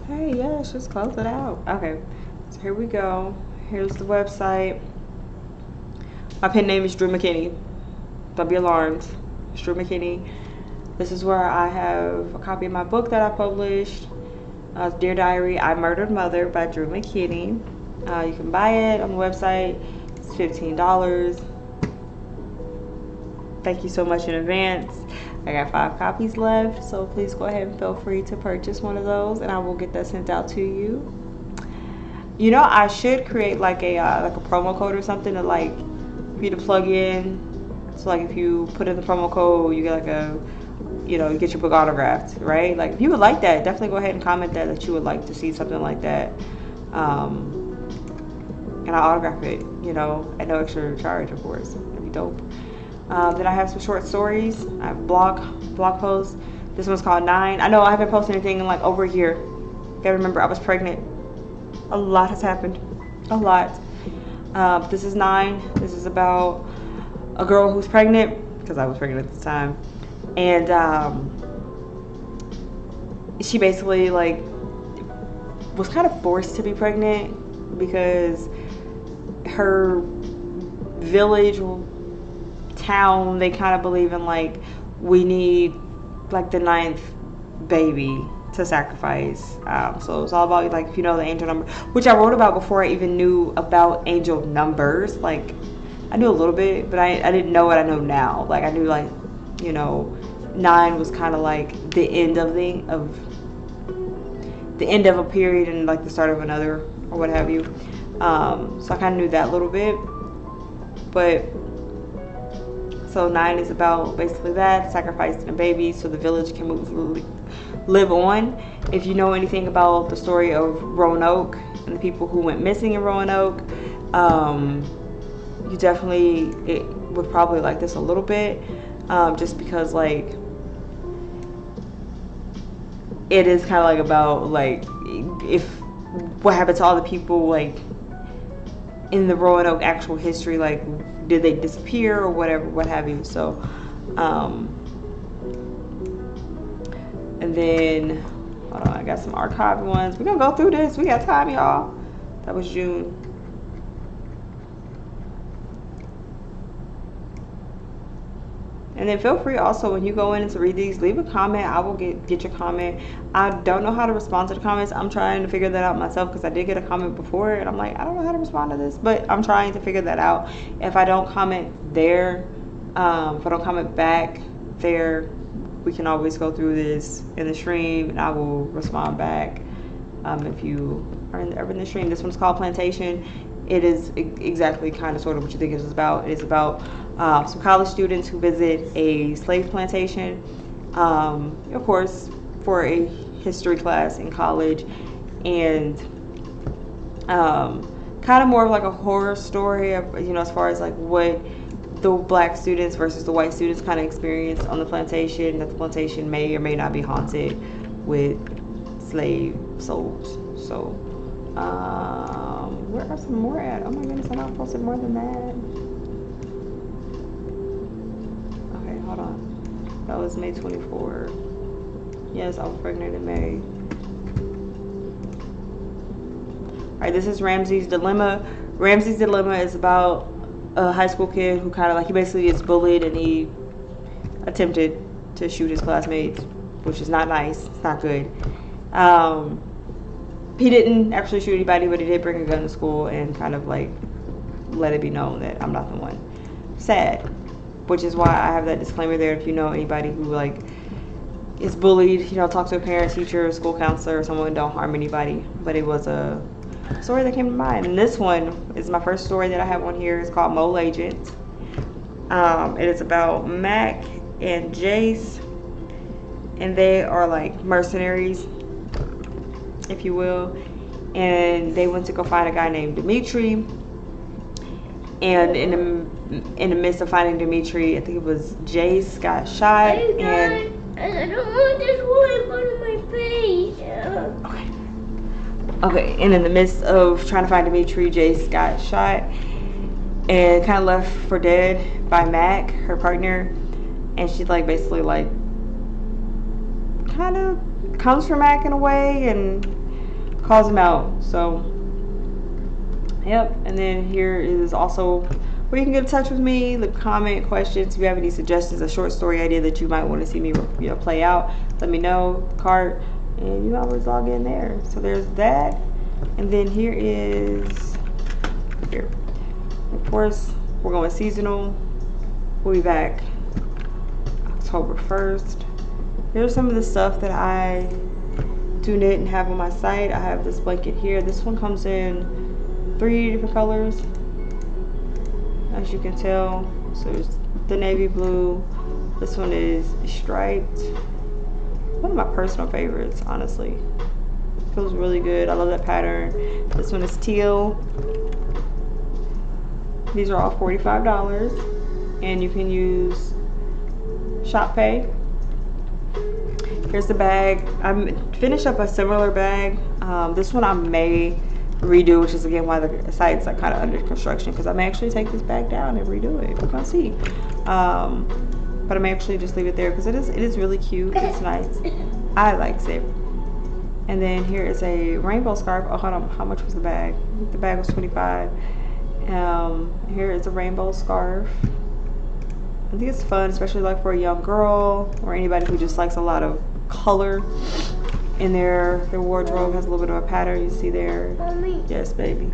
hey, yes, just close it out. Okay, so here we go. Here's the website. My pen name is Drew McKinney. Don't be alarmed. It's Drew McKinney. This is where I have a copy of my book that I published. Dear Diary, I Murdered Mother by Drew McKinney. You can buy it on the website. It's $15. Thank you so much in advance. I got 5 copies left, so please go ahead and feel free to purchase one of those, and I will get that sent out to you. You know, I should create like a promo code or something to like for you to plug in. So like if you put in the promo code, you get like a, you know, you get your book autographed, right? Like if you would like that, definitely go ahead and comment that you would like to see something like that. And I'll autograph it, you know, at no extra charge, of course. That'd be dope. Then I have some short stories. I have blog posts. This one's called 9. I know I haven't posted anything in like over a year. You gotta remember, I was pregnant. A lot has happened. A lot. This is 9. This is about a girl who's pregnant, because I was pregnant at the time. And she basically like was kind of forced to be pregnant because her village, town, they kind of believe in like, we need like the 9th baby to sacrifice. So it's all about like, if you know the angel number, which I wrote about before I even knew about angel numbers. Like I knew a little bit, but I didn't know what I know now. Like I knew like, you know, 9 was kind of like the end of the end of a period and like the start of another, or what have you. So I kind of knew that a little bit. But so 9 is about basically that, sacrificing a baby so the village can live on. If you know anything about the story of Roanoke and the people who went missing in Roanoke, you definitely would probably like this a little bit, just because like it is kind of like about like if what happened to all the people like in the Roanoke actual history, like did they disappear or whatever, what have you. So and then hold on, I got some archived ones. We're gonna go through this, we got time, y'all. That was June. And then feel free also when you go in to read these, leave a comment. I will get your comment. I don't know how to respond to the comments. I'm trying to figure that out myself, because I did get a comment before and I'm like, I don't know how to respond to this, but I'm trying to figure that out. If I don't comment there, if I don't comment back there, we can always go through this in the stream and I will respond back. If you are in the stream, this one's called Plantation. It is exactly kind of sort of what you think it is about. It is about some college students who visit a slave plantation, of course, for a history class in college, and kind of more of like a horror story of, you know, as far as like what the black students versus the white students kind of experienced on the plantation, that the plantation may or may not be haunted with slave souls. So where are some more at? Oh my goodness, I not posted more than that. Okay, hold on. That was May 24. Yes, I was pregnant in May. Alright, this is Ramsey's Dilemma. Ramsey's Dilemma is about a high school kid who kind of like, he basically gets bullied and he attempted to shoot his classmates, which is not nice. It's not good. He didn't actually shoot anybody, but he did bring a gun to school and kind of like let it be known that I'm not the one. Sad. Which is why I have that disclaimer there. If you know anybody who like is bullied, you know, talk to a parent, teacher, school counselor, or someone, don't harm anybody. But it was a story that came to mind. And this one is my first story that I have on here. It's called Mole Agent. It is about Mac and Jace, and they are like mercenaries, if you will, and they went to go find a guy named Dimitri. And in the midst of finding Dimitri, I think it was Jace got shot. And I don't want this wood on my face. Okay, and in the midst of trying to find Dimitri, Jace got shot and kind of left for dead by Mac, her partner. And she like basically like kind of comes for Mac in a way and calls him out. So yep. And then here is also where you can get in touch with me, leave comment, questions. If you have any suggestions, a short story idea that you might want to see me, you know, play out, let me know. Cart, and you can always log in there. So there's that. And then here is here. Of course, we're going seasonal. We'll be back October 1st. Here's some of the stuff that I do knit and have on my site. I have this blanket here. This one comes in 3 different colors, as you can tell. So there's the navy blue. This one is striped. One of my personal favorites, honestly. Feels really good. I love that pattern. This one is teal. These are all $45, and you can use Shop Pay. Here's the bag. I'm finished up a similar bag. This one I may redo, which is again why the site's like kind of under construction, because I may actually take this bag down and redo it. We're gonna see. But I may actually just leave it there because it is really cute. It's nice. I like it. And then here is a rainbow scarf. Oh, hold on. How much was the bag? The bag was $25. Here is a rainbow scarf. I think it's fun, especially like for a young girl or anybody who just likes a lot of color in their wardrobe. Has a little bit of a pattern. You see there. Mommy. Yes, baby.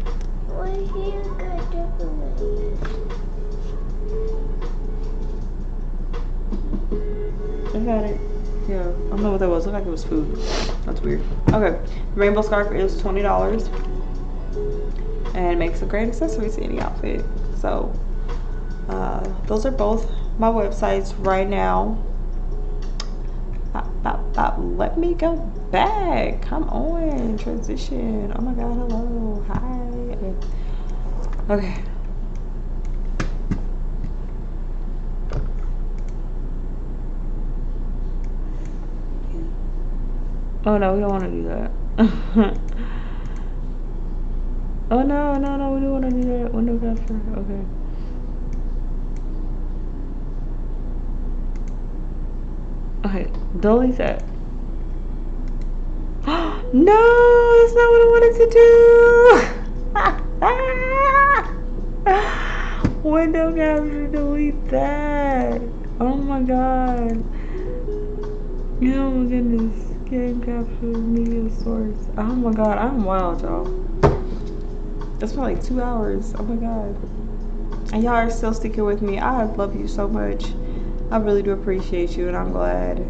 Why here got decorated? I got it. Yeah, I don't know what that was. Looked like it was food. That's weird. Okay, rainbow scarf is $20, and it makes a great accessory to any outfit. So those are both my websites right now. Let me go back. Come on, transition. Oh my God, hello, hi. Okay. Oh no, we don't want to do that. Oh no, we don't want to do that. Window capture. Okay. Okay, delete that. No, that's not what I wanted to do. Window capture, delete that. Oh my God. Oh my goodness. Game capture, media source. Oh my God, I'm wild, y'all. That's been like 2 hours. Oh my God. And y'all are still sticking with me. I love you so much. I really do appreciate you, and I'm glad.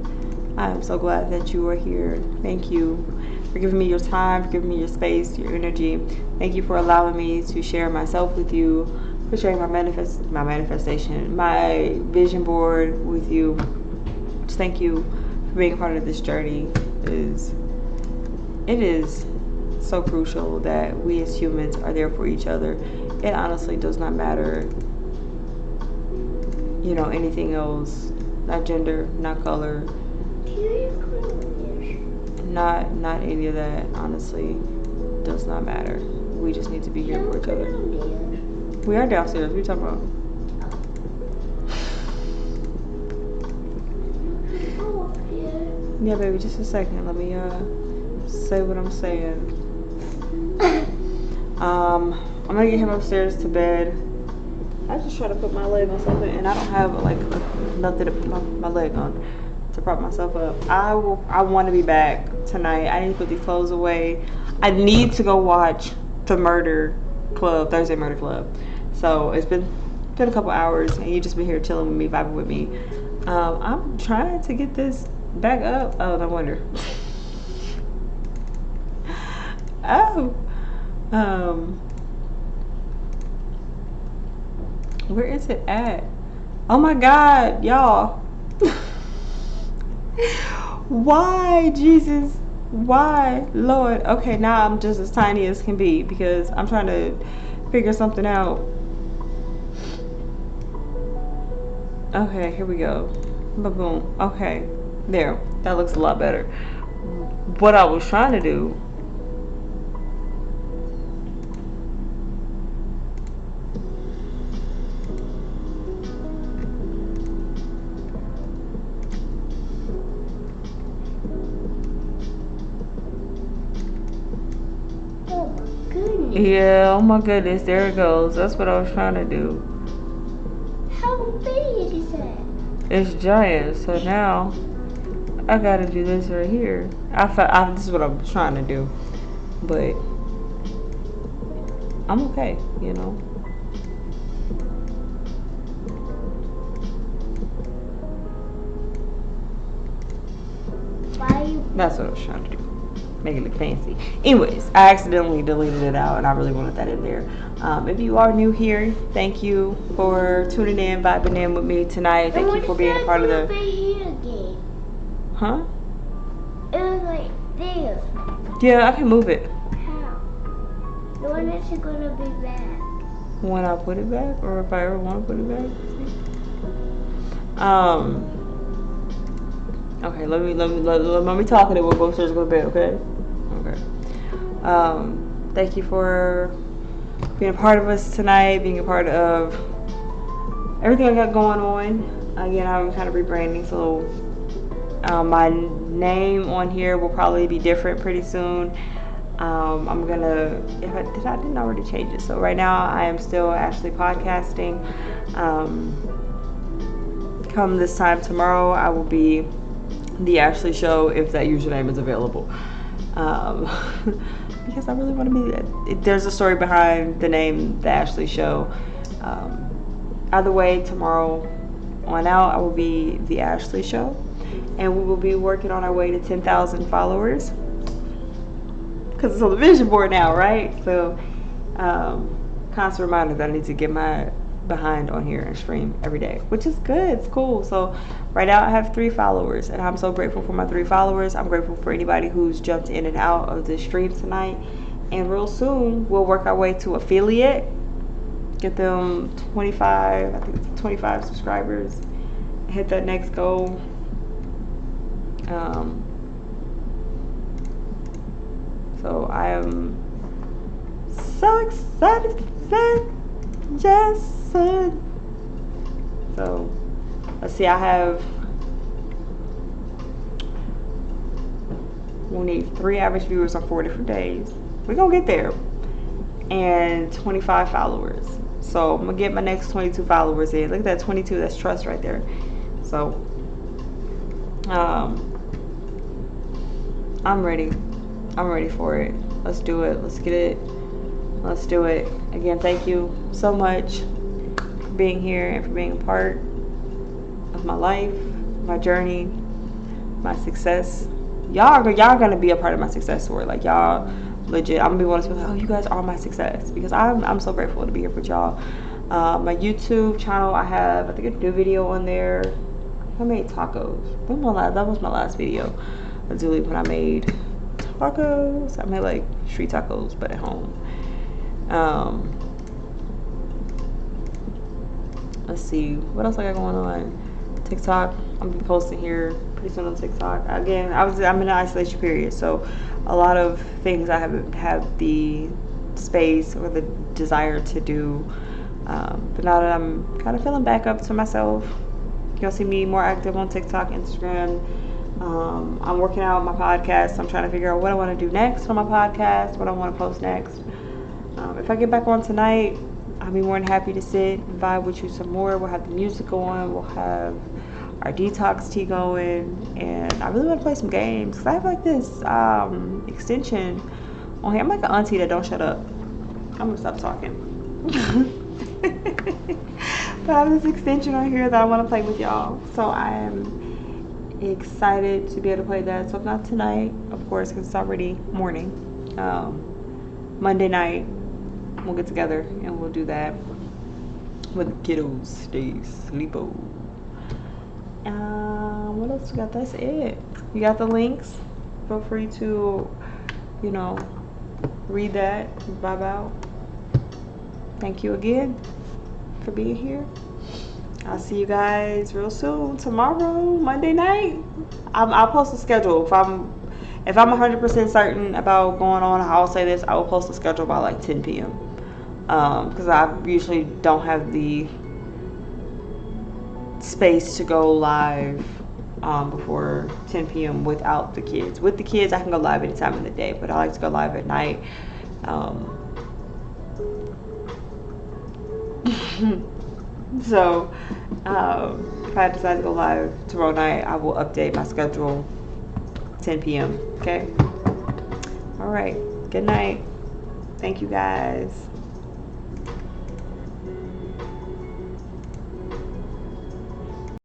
I am so glad that you are here. Thank you for giving me your time, for giving me your space, your energy. Thank you for allowing me to share myself with you, for sharing my manifestation, my vision board with you. Just thank you for being a part of this journey. It is so crucial that we as humans are there for each other. It honestly does not matter, you know, anything else. Not gender, not color, not any of that. Honestly, does not matter. We just need to be here for each other. We are downstairs. What are you talking about? Yeah, baby, just a second. Let me say what I'm saying. I'm gonna get him upstairs to bed. I just try to put my leg on something, and I don't have like nothing to put my leg on to prop myself up. I want to be back tonight. I need to put these clothes away. I need to go watch the Thursday Murder Club. So it's been a couple hours, and you just been here chilling with me, vibing with me. I'm trying to get this back up. Oh, no wonder. Where is it at? Oh my God, y'all. Why, Jesus? Why, Lord? Okay, now I'm just as tiny as can be because I'm trying to figure something out. Okay, here we go. Boom. Okay, there. That looks a lot better. What I was trying to do. Yeah, oh my goodness, there it goes. That's what I was trying to do. How big is that? It's giant, so now I gotta do this right here. This is what I'm trying to do, but I'm okay, you know. That's what I was trying to do. Make it look fancy. Anyways, I accidentally deleted it out and I really wanted that in there. If you are new here, thank you for tuning in, vibing in with me tonight. Thank you for being a part of the... Huh? It was like there. Yeah, I can move it. How? When is it gonna be back? When I put it back, or if I ever want to put it back. Okay, let me talk and then we'll go upstairs and go to bed, okay? Okay. Thank you for being a part of us tonight, being a part of everything I got going on. Again, I'm kind of rebranding, so my name on here will probably be different pretty soon. I'm gonna, I didn't already change it. So right now I am still Ashley Podcasting. Come this time tomorrow, I will be The Ashley Show, if that username is available. Because I really want to be, there's a story behind the name The Ashley Show. Either way, tomorrow on out, I will be The Ashley Show. And we will be working on our way to 10,000 followers. Because it's on the vision board now, right? So, constant reminder that I need to get my behind on here and stream every day, which is good. It's cool. So right now I have 3 followers and I'm so grateful for my 3 followers. I'm grateful for anybody who's jumped in and out of the stream tonight, and real soon we'll work our way to affiliate, get them 25, I think it's 25 subscribers, hit that next goal. So I am so excited for just so let's see, we'll need 3 average viewers on 4 different days. We're gonna get there. And 25 followers. So I'm gonna get my next 22 followers in. Look at that, 22, that's trust right there. So I'm ready for it. Let's do it. Let's get it. Let's do it. Again, thank you so much for being here and for being a part of my life, my journey, my success. Y'all gonna be a part of my success story. Like, y'all legit, I'm gonna be one to be like, oh, you guys are my success, because I'm so grateful to be here with y'all. My YouTube channel, I think a new video on there. I made tacos. That was my last video. Literally when I made tacos. I made like street tacos, but at home. Let's see, what else I got going on? TikTok, I'm gonna be posting here pretty soon on TikTok. Again, I'm in an isolation period, so a lot of things I haven't had the space or the desire to do. But now that I'm kind of feeling back up to myself, you'll see me more active on TikTok, Instagram. I'm working out my podcast. I'm trying to figure out what I want to do next on my podcast, what I want to post next. If I get back on tonight, I'll be more than happy to sit and vibe with you some more. We'll have the music going. We'll have our detox tea going. And I really want to play some games, because I have like this extension on here. I'm like an auntie that don't shut up. I'm going to stop talking. But I have this extension on here that I want to play with y'all. So I am excited to be able to play that. So if not tonight, of course, because it's already morning, Monday night we'll get together and we'll do that with the kiddos. Stay sleepo. What else we got? That's it. You got the links. Feel free to, read that, vibe out. Thank you again for being here. I'll see you guys real soon. Tomorrow, Monday night, I'll post a schedule. If I'm 100% certain about going on, I'll say this: I will post a schedule by like 10 p.m. Because I usually don't have the space to go live before 10 p.m. without the kids. With the kids, I can go live any time of the day, but I like to go live at night. So if I decide to go live tomorrow night, I will update my schedule 10 p.m. Okay? All right. Good night. Thank you guys.